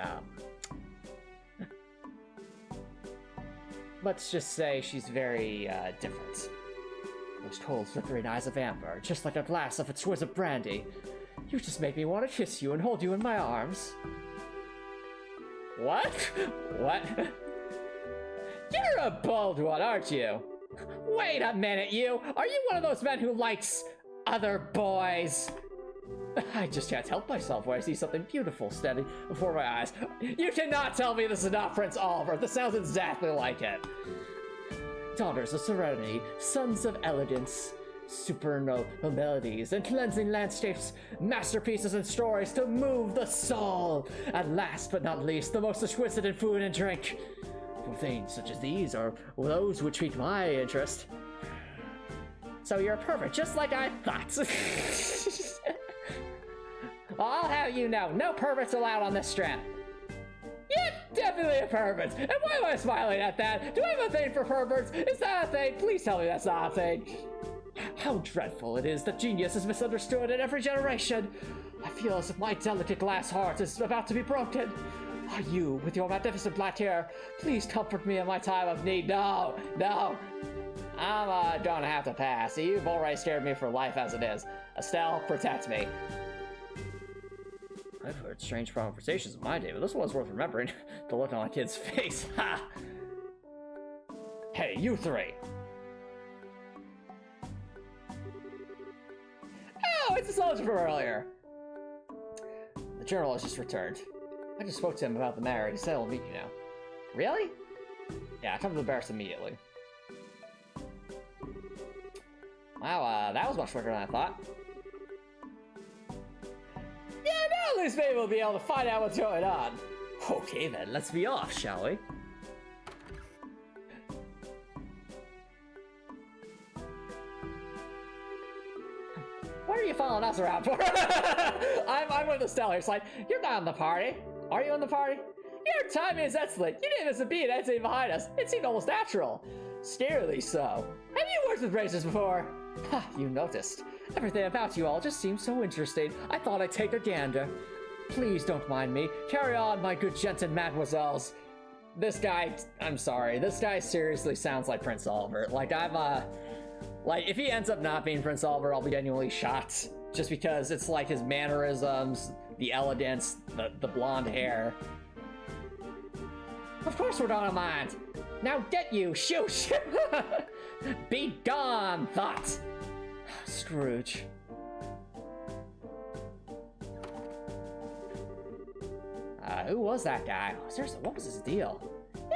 let's just say she's very, different. Those cold, flickering eyes of amber, just like a glass of exquisite brandy. You just make me want to kiss you and hold you in my arms. What? What? You're a bold one, aren't you? Wait a minute, you! Are you one of those men who likes other boys? I just can't help myself when I see something beautiful standing before my eyes. You cannot tell me this is not Prince Oliver. This sounds exactly like it. Daughters of serenity, sons of elegance, supernal melodies and cleansing landscapes, masterpieces and stories to move the soul. And last but not least, the most exquisite in food and drink. For things such as these are those which pique my interest. So you're perfect, just like I thought. I'll have you know, no perverts allowed on this strap. You're definitely a pervert. And why am I smiling at that? Do I have a thing for perverts? Is that a thing? Please tell me that's not a thing. How dreadful it is that genius is misunderstood in every generation. I feel as if my delicate glass heart is about to be broken. Are you, with your magnificent black hair, please comfort me in my time of need? No, no. I'm gonna have to pass. You've already scared me for life as it is. Estelle, protect me. I've heard strange conversations in my day, but this one's worth remembering. The look on my kid's face. Ha! Hey, you three! Oh, it's the soldier from earlier! The general has just returned. I just spoke to him about the matter. He said he'll meet you now. Really? Yeah, come to the barracks immediately. Wow, that was much quicker than I thought. Yeah, now at least maybe we'll be able to find out what's going on. Okay then, let's be off, shall we? What are you following us around for? I'm with Estelle. It's like, you're not in the party. Are you in the party? Your timing is excellent. You didn't miss a beat editing behind us. It seemed almost natural. Scarily so. Have you worked with racers before? Ha, you noticed. Everything about you all just seems so interesting. I thought I'd take a gander. Please don't mind me. Carry on, my good gents and mademoiselles. This guy, I'm sorry, this guy seriously sounds like Prince Oliver. Like, like, if he ends up not being Prince Oliver, I'll be genuinely shocked. Just because it's like his mannerisms, the elegance, the blonde hair. Of course we're gonna mind. Now get you, shoot! Be gone, thought! Scrooge. Who was that guy? Seriously, what was his deal?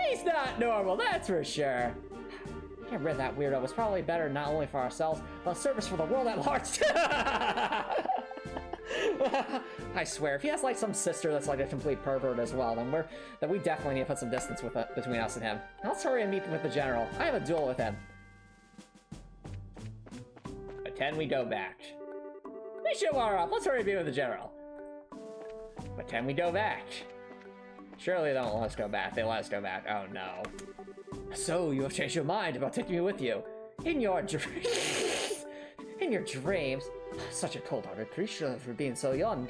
He's not normal, that's for sure. Getting rid of that weirdo was probably better not only for ourselves, but a service for the world at large. I swear, if he has like some sister that's like a complete pervert as well, then we definitely need to put some distance between us and him. Now let's hurry and meet with the general. I have a duel with him. But can we go back? We should wire up. Let's hurry and meet with the general. But can we go back? Surely they don't let us go back. They let us go back. Oh no. So you have changed your mind about taking me with you. In your dreams. In your dreams. Such a cold-hearted creature for being so young.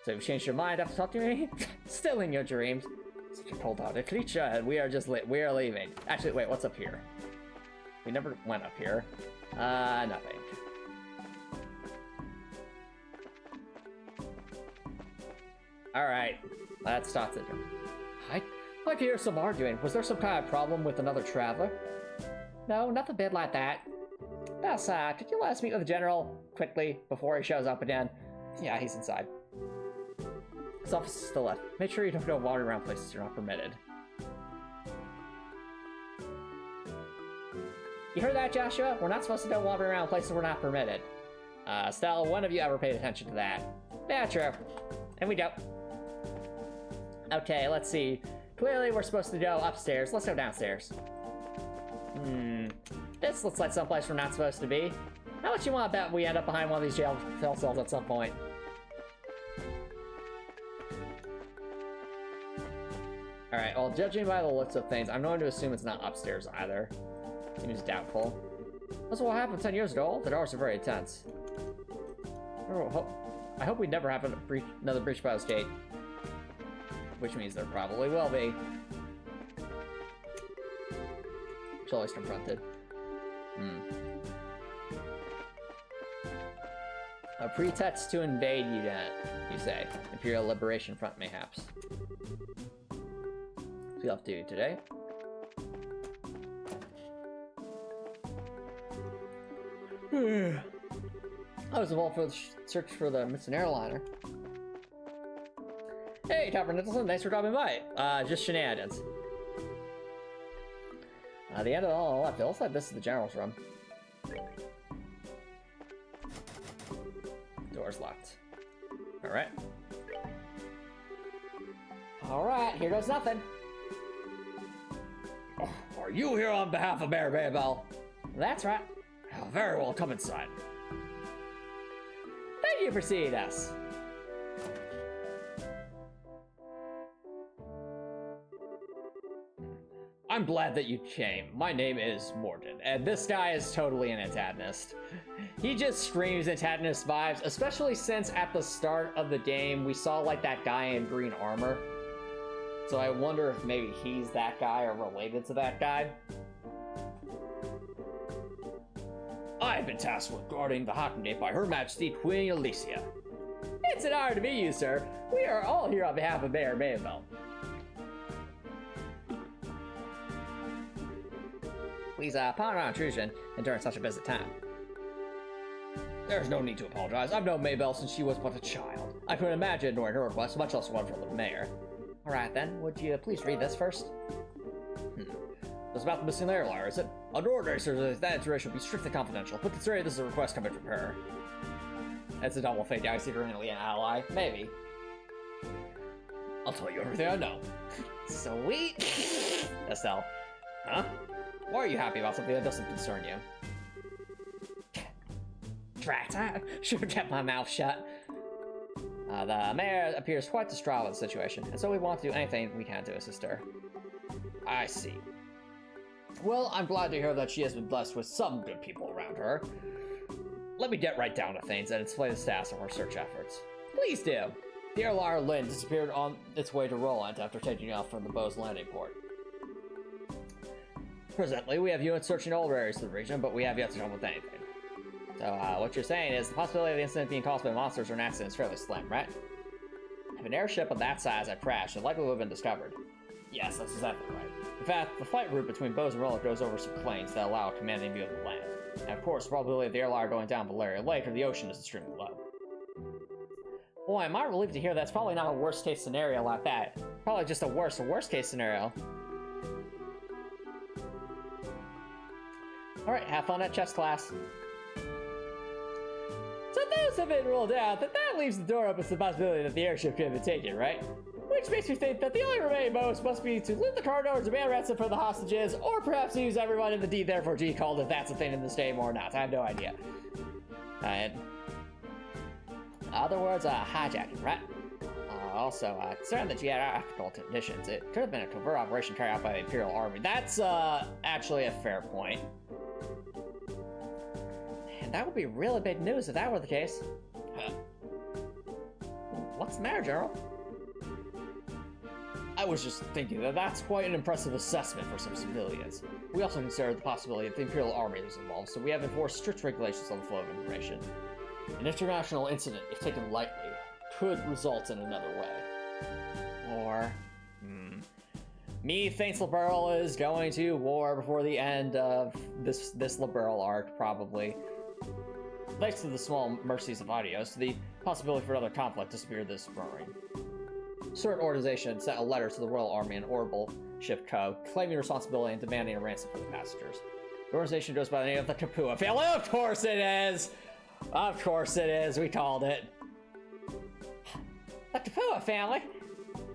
So you've changed your mind after talking to me? Still in your dreams. Such a cold-hearted creature, and we are just we are leaving. Actually, wait, what's up here? We never went up here. Nothing. Alright, let's start the journey. I hear some arguing. Was there some kind of problem with another traveler? No, nothing bad like that. Yes, could you let us meet with the general quickly before he shows up again? Yeah, he's inside. His office is to the left. Make sure you don't go wandering around places you're not permitted. You heard that, Joshua? We're not supposed to go wandering around places we're not permitted. Stella, when have you ever paid attention to that? Yeah, true. And we don't. Okay, let's see. Clearly, we're supposed to go upstairs. Let's go downstairs. This looks like someplace we're not supposed to be. How much you want to bet we end up behind one of these jail cells at some point? Alright, well, judging by the looks of things, I'm going to assume it's not upstairs either. Seems doubtful. That's what happened 10 years ago. The doors are very intense. I hope we never have another breach by this gate. Which means there probably will be. It's always confronted. A pretext to invade, you say. Imperial Liberation Front, mayhaps. Feel off duty today. I was involved for the search for the missing airliner. Hey, Topper Nicholson, thanks for dropping by. Just shenanigans. The end of the hall on the left. It looks like this is the general's room. Door's locked. Alright. Alright, here goes nothing. Oh, are you here on behalf of Mayor Maybell? That's right. Oh, very well, come inside. Thank you for seeing us. I'm glad that you came. My name is Morton, and this guy is totally an antagonist. He just screams antagonist vibes, especially since at the start of the game we saw like that guy in green armor. So I wonder if maybe he's that guy or related to that guy. I've been tasked with guarding the Hottenday by Her Majesty Queen Alicia. It's an honor to meet you, sir. We are all here on behalf of Mayor Maybell. Please, pardon our intrusion and during such a busy time. There's no need to apologize. I've known Maybell since she was but a child. I couldn't imagine ignoring her request, much less one from the mayor. Alright then, would you please read this first? It's about the missing airliner, is it? Under ordinary circumstances, that information will be strictly confidential, but considering this is a request coming from her. That's a double fake out secretly an ally. Maybe. I'll tell you everything I know. Sweet! Estelle. Huh? Why are you happy about something that doesn't concern you? Drat, I should have kept my mouth shut. The mayor appears quite distraught with the situation, and so we want to do anything we can to assist her. I see. Well, I'm glad to hear that she has been blessed with some good people around her. Let me get right down to things and explain the status of our search efforts. Please do. The airliner Lynn disappeared on its way to Roland after taking off from the Bose landing port. Presently, we have units searching all areas of the region, but we have yet to come up with anything. So, what you're saying is the possibility of the incident being caused by monsters or an accident is fairly slim, right? If an airship of that size had crashed, it likely would have been discovered. Yes, that's exactly right. In fact, the flight route between Bose and Roland goes over some plains that allow a commanding view of the land. And of course, the probability of the airliner going down Valeria Lake or the ocean is extremely low. Boy, am I relieved to hear that's probably not a worst-case scenario like that. Probably just a worst-case scenario. Alright, have fun at chess class. So those have been ruled out, that leaves the door open to the possibility that the airship could have been taken, right? Which makes me think that the only remaining most must be to loot the cargo or demand ransom for the hostages, or perhaps use everyone in the D therefore G called if that's a thing in this game or not. I have no idea. In other words, hijacking, right? Also, concerning the geographical conditions, it could have been a covert operation carried out by the Imperial Army. That's actually a fair point. And that would be really big news if that were the case. What's the matter, General? I was just thinking that that's quite an impressive assessment for some civilians. We also considered the possibility that the Imperial Army was involved, so we have enforced strict regulations on the flow of information. An international incident, if taken lightly, could result in another way. Or... Methinks Liberal is going to war before the end of this Liberal arc, probably. Thanks to the small mercies of Adios, the possibility for another conflict disappeared this spring. Certain organization sent a letter to the Royal Army and Orbital Ship Co., claiming responsibility and demanding a ransom for the passengers. The organization goes by the name of the Kapua family. Of course it is! Of course it is, we called it. The Kapua family?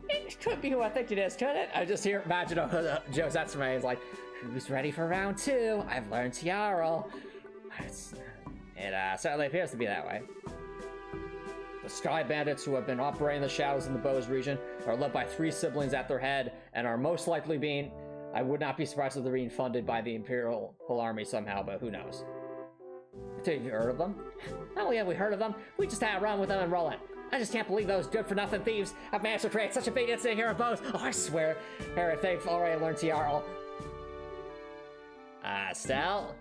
It could be who I think it is, couldn't it? I just hear imagine Joe Zatsume is like, who's ready for round 2? I've learned Tiarl. It certainly appears to be that way. The Sky Bandits, who have been operating the shadows in the Bose region, are led by 3 siblings at their head, and are most likely being... I would not be surprised if they're being funded by the Imperial Army somehow, but who knows. Have you heard of them? Not only have we heard of them, we just had a run with them in Roland. I just can't believe those good-for-nothing thieves have managed to create such a big incident here in Bose. Oh, I swear, Eric, they've already learned Tiarl. Estelle?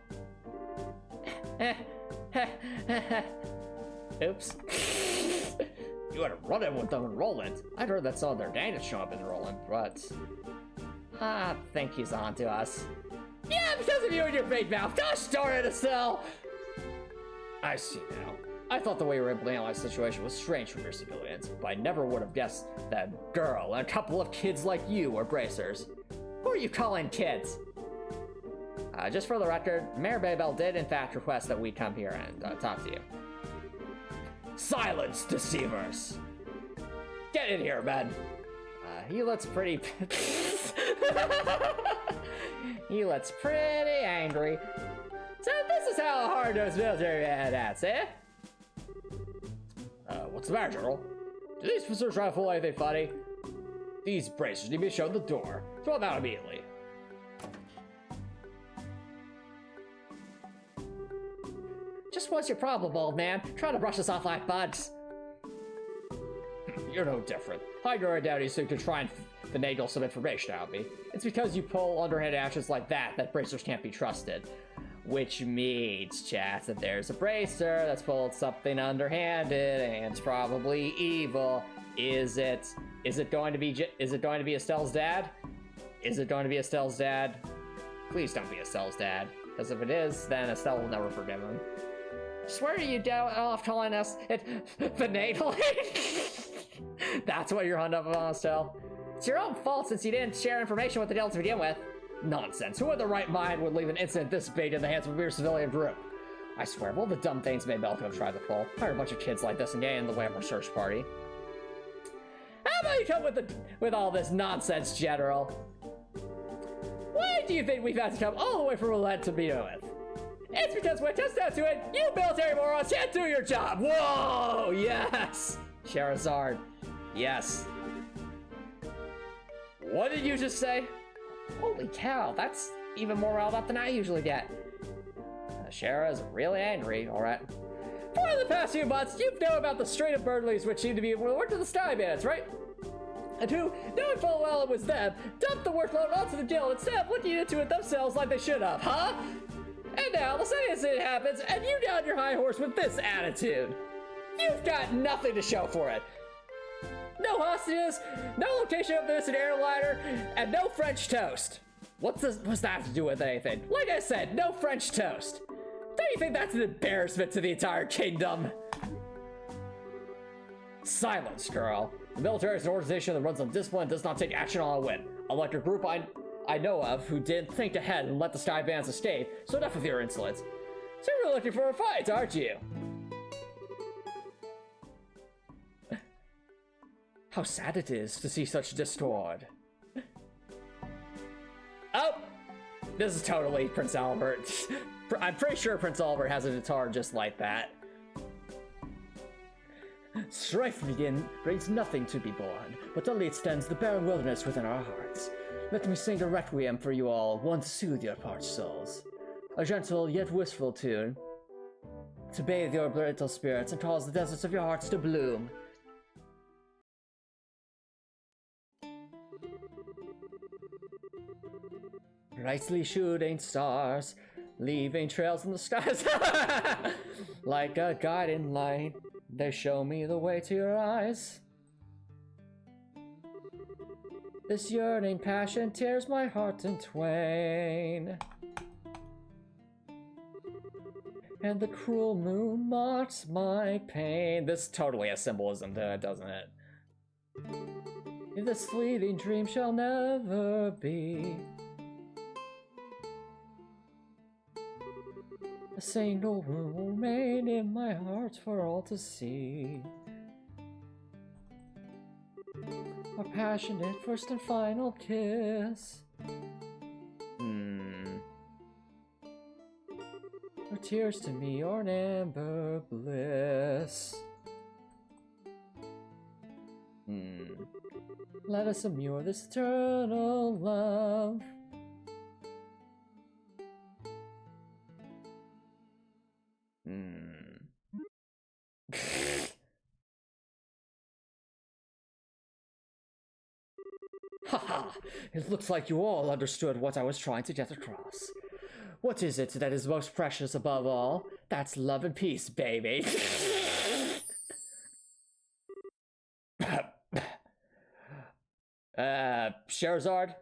Oops. You had a run-in with them in Roland. I'd heard that some of their gang had shown up in Roland, but... I think he's on to us. Yeah, because of you and your big mouth. Gosh darn it, Estelle! I see now. I thought the way you were able to analyze the situation was strange from your civilians, but I never would have guessed that a girl and a couple of kids like you were bracers. Who are you calling kids? Just for the record, Mayor Baybell did in fact request that we come here and talk to you. Silence, deceivers! Get in here, men! He looks pretty... he looks pretty angry. So this is how a hard-nosed military man acts, eh? What's the matter, General? Do these officers try to pull anything funny? These bracers need to be shown the door. Throw them out immediately. Just what's your problem, old man? Trying to brush us off like bugs. You're no different. Hide your identity so you can try and finagle some information out of me. It's because you pull underhand actions like that bracers can't be trusted. Which means, chat, that there's a bracer that's pulled something underhanded and it's probably evil. Is it going to be Estelle's dad? Is it going to be Estelle's dad? Please don't be Estelle's dad, because if it is, then Estelle will never forgive him. Swear you down off calling us it finagling? That's what you're hung up on, Estelle. It's your own fault since you didn't share information with the Delta to begin with. Nonsense. Who in their right mind would leave an incident this big in the hands of a mere civilian group? I swear, all the dumb things Maybell could have tried to pull. Hire a bunch of kids like this and get in the way of our search party. How about you come with all this nonsense, General? Why do you think we've had to come all the way from Roulette to begin with? It's because when it comes down to it, you military morons can't do your job! Whoa! Yes! Charizard. Yes. What did you just say? Holy cow, that's even more riled up than I usually get. Shara's really angry, alright. For the past few months, you've known about the string of burglaries which seem to be worked to the Sky Bandits, right? And who, knowing full well it was them, dumped the workload onto the guild instead of looking into it themselves like they should have, huh? And now, the same incident happens, and you down your high horse with this attitude. You've got nothing to show for it. No hostages, no location of this airliner, and no French toast. What's that have to do with anything? Like I said, no French toast. Don't you think that's an embarrassment to the entire kingdom? Silence, girl. The military is an organization that runs on discipline and does not take action on a whim. Unlike a group I know of who didn't think ahead and let the Sky Bands escape, so enough with your insolence. So you're looking for a fight, aren't you? How sad it is to see such discord. Oh! This is totally Prince Albert. I'm pretty sure Prince Albert has a guitar just like that. Strife brings nothing to be born, but only extends the barren wilderness within our hearts. Let me sing a requiem for you all, one to soothe your parched souls. A gentle yet wistful tune to bathe your brittle spirits and cause the deserts of your hearts to bloom. Brightly shooting stars, leaving trails in the skies. Like a guiding light, they show me the way to your eyes. This yearning passion tears my heart in twain. And the cruel moon marks my pain. This totally has symbolism to it, doesn't it? This fleeting dream shall never be. A single room will remain in my heart for all to see. A passionate first and final kiss. Your tears to me are an amber bliss. Let us immure this eternal love. Haha! It looks like you all understood what I was trying to get across. What is it that is most precious above all? That's love and peace, baby. Charizard?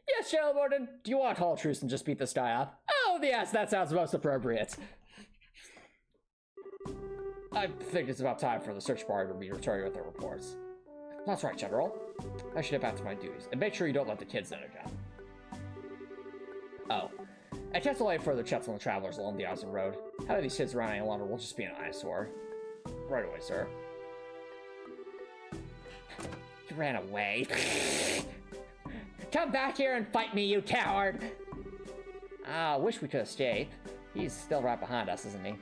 Yes, General Morden, do you want to call a truce and just beat this guy up? Oh, yes, that sounds most appropriate. I think it's about time for the search party to be returning with their reports. That's right, General. I should get back to my duties, and make sure you don't let the kids in again. Oh. I can't delay further checks on the travelers along the Island Road. Having these kids around any longer will just be an eyesore. Right away, sir. You ran away. Come back here and fight me, you coward! Ah, wish we could escape. He's still right behind us, isn't he?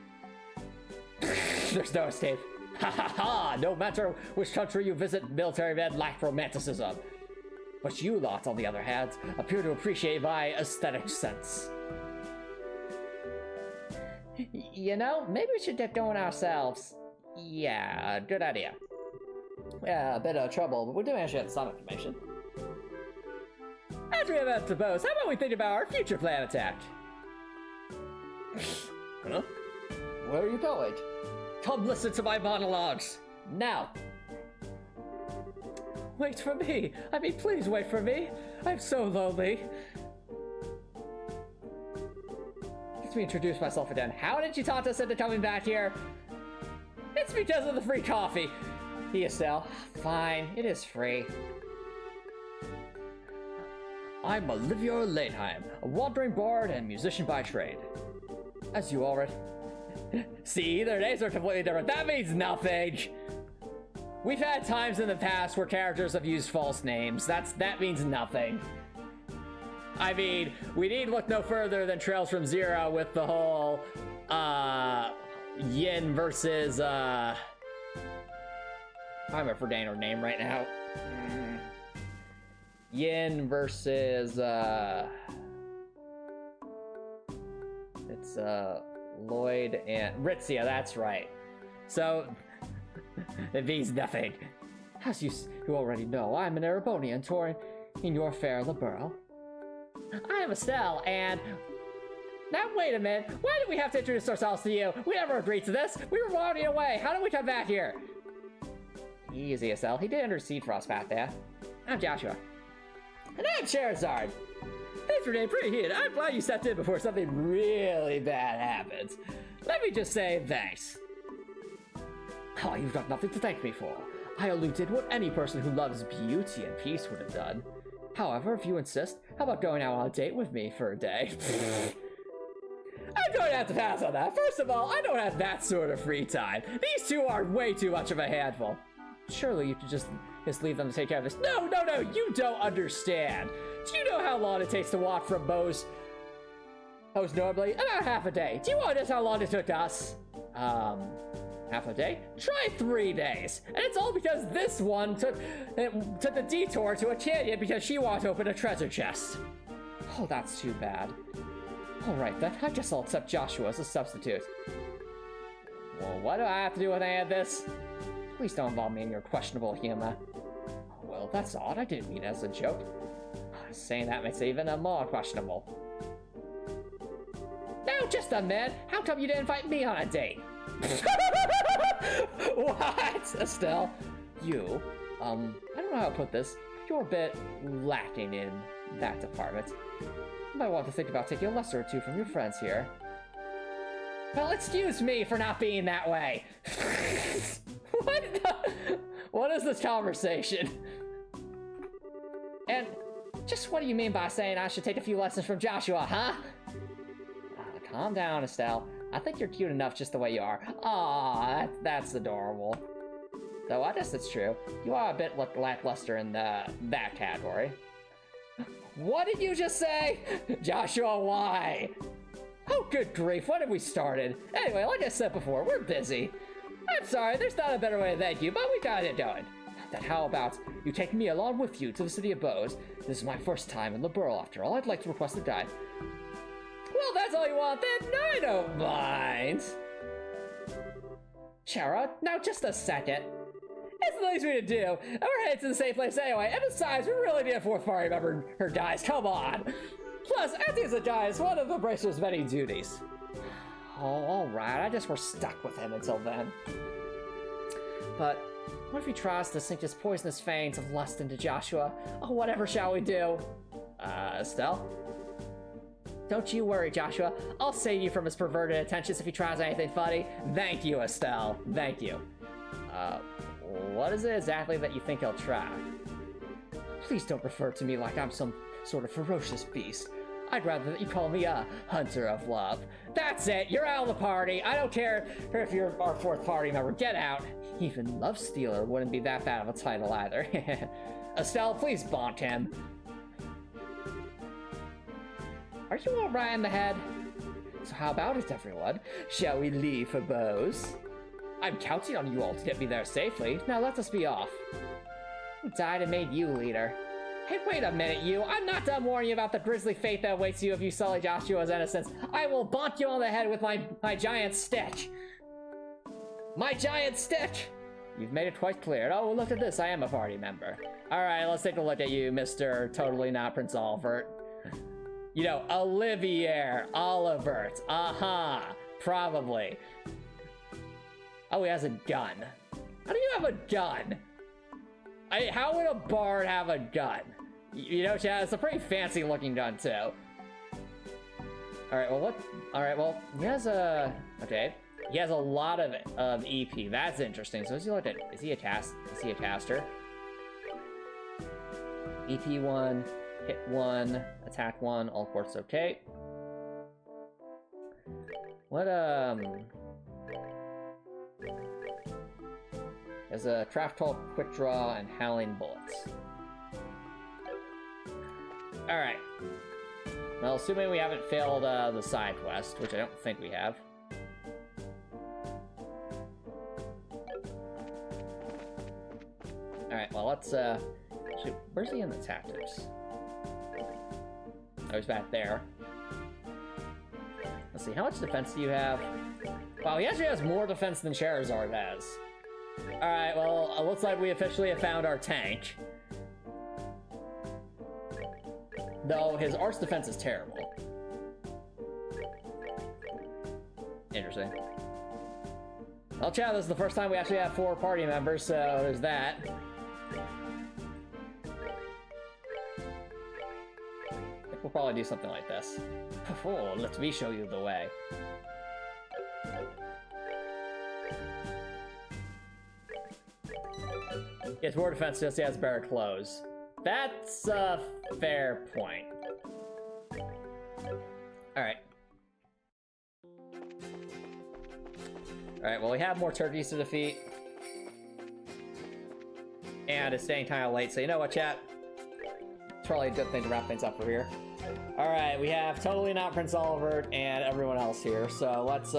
There's no escape. Ha ha ha! No matter which country you visit, military men lack romanticism. But you lot, on the other hand, appear to appreciate my aesthetic sense. You know, maybe we should get going ourselves. Yeah, good idea. Yeah, a bit of trouble, but we do actually have some information. After we have to Bose, how about we think about our future plan attack? Huh? Where are you going? Come listen to my monologues, now! Wait for me! I mean, please wait for me! I'm so lonely! Let me introduce myself again. How did you talk us into coming back here? It's because of the free coffee! Estelle. Fine, it is free. I'm Olivia Leitheim, a wandering bard and musician by trade. As you already... See, their names are completely different. That means nothing! We've had times in the past where characters have used false names. That means nothing. I mean, we need look no further than Trails from Zero with the whole, Yin versus, I'm forgetting her name right now. Yin versus, it's, Lloyd and Ritzia, that's right. So, it means nothing. As you already know, I'm an Erebonian touring in your fair Liberl. I am Estelle, and... Now, wait a minute. Why did we have to introduce ourselves to you? We never agreed to this. We were walking away. How did we come back here? Easy, Estelle. He did intercede for us back there. I'm Joshua. And I'm Charizard. Things were getting pretty heated. I'm glad you stepped in before something really bad happens. Let me just say thanks. Oh, you've got nothing to thank me for. I only did what any person who loves beauty and peace would have done. However, if you insist, how about going out on a date with me for a day? I'm going to have to pass on that. First of all, I don't have that sort of free time. These two are way too much of a handful. Surely you could just leave them to take care of this. No, you don't understand. Do you know how long it takes to walk from Bose normally? About half a day. Do you want to know how long it took us? Half a day? Try 3 days. And it's all because this one took the detour to a canyon because she wanted to open a treasure chest. Oh, that's too bad. Alright then, I guess I'll accept Joshua as a substitute. Well, what do I have to do with any of this? Please don't involve me in your questionable humor. Well, that's odd. I didn't mean it as a joke. Saying that makes it even more questionable. Now, just a minute. How come you didn't invite me on a date? What? Estelle? You, I don't know how to put this. You're a bit lacking in that department. You might want to think about taking a lesson or two from your friends here. Well, excuse me for not being that way. What is this conversation? And just what do you mean by saying I should take a few lessons from Joshua, huh? Calm down, Estelle. I think you're cute enough just the way you are. Aw, that's adorable. Though I guess it's true. You are a bit lackluster in that category. What did you just say? Joshua, why? Oh, good grief, when have we started? Anyway, like I said before, we're busy. I'm sorry, there's not a better way to thank you, but we got it going. Then how about you take me along with you to the city of Bose? This is my first time in Liberl, after all. I'd like to request a guide. Well, that's all you want, then I don't mind. Chara, now just a second. It's the least we could do, and we're headed to the same place anyway, and besides, we really need a fourth party member her guys, come on. Plus, acting as a guy is one of the Bracer's many duties. Oh, alright, I guess we're stuck with him until then. But what if he tries to sink his poisonous veins of lust into Joshua? Oh, whatever shall we do? Estelle? Don't you worry, Joshua. I'll save you from his perverted attentions if he tries anything funny. Thank you, Estelle. Thank you. What is it exactly that you think he'll try? Please don't refer to me like I'm some sort of ferocious beast. I'd rather that you call me a hunter of love. That's it, you're out of the party. I don't care if you're our fourth party member. Get out. Even Love Stealer wouldn't be that bad of a title either. Estelle, please bonk him. Are you all right in the head? So how about it, everyone? Shall we leave for Bose? I'm counting on you all to get me there safely. Now let us be off. Who died and made you leader? Hey, wait a minute, you. I'm not done warning you about the grisly fate that awaits you if you sully Joshua's innocence. I will bonk you on the head with my giant stick. My giant stick! You've made it quite clear. Oh, look at this. I am a party member. All right, let's take a look at you, Mr. Totally Not Prince Olivert. You know, Olivier Olivert. Aha, probably. Oh, he has a gun. How do you have a gun? How would a bard have a gun? You know, Chad, it's a pretty fancy looking gun, too. Alright, well, what? Alright, well, he has a... Okay. He has a lot of EP. That's interesting. So, is he a caster? EP 1, hit 1, attack 1, all quartz okay. What, There's a craft called Quick Draw and Howling Bullets. Alright. Well, assuming we haven't failed the side quest, which I don't think we have. Alright, well, let's, actually, where's he in the tactics? Oh, he's back there. Let's see, how much defense do you have? Wow, he actually has more defense than Charizard has. Alright, well, it looks like we officially have found our tank. Though, his arts defense is terrible. Interesting. Well, Chad, this is the first time we actually have 4 party members, so there's that. I think we'll probably do something like this. Oh, let me show you the way. He has more defense, just he has better clothes. That's a fair point. Alright. Alright, well, we have more turkeys to defeat. And it's staying kind of late, so you know what, chat? It's probably a good thing to wrap things up for here. Alright, we have Totally Not Prince Olivert and everyone else here, so let's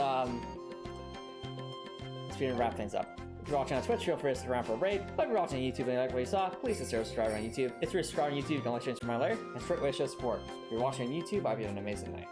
wrap things up. If you're watching on Twitch, feel free to stick around for a raid. But if you're watching on YouTube and you like what you saw, please consider subscribing on YouTube. It's free to subscribe on YouTube, you can only change my layer, and straight away show support. If you're watching on YouTube, I hope you have an amazing night.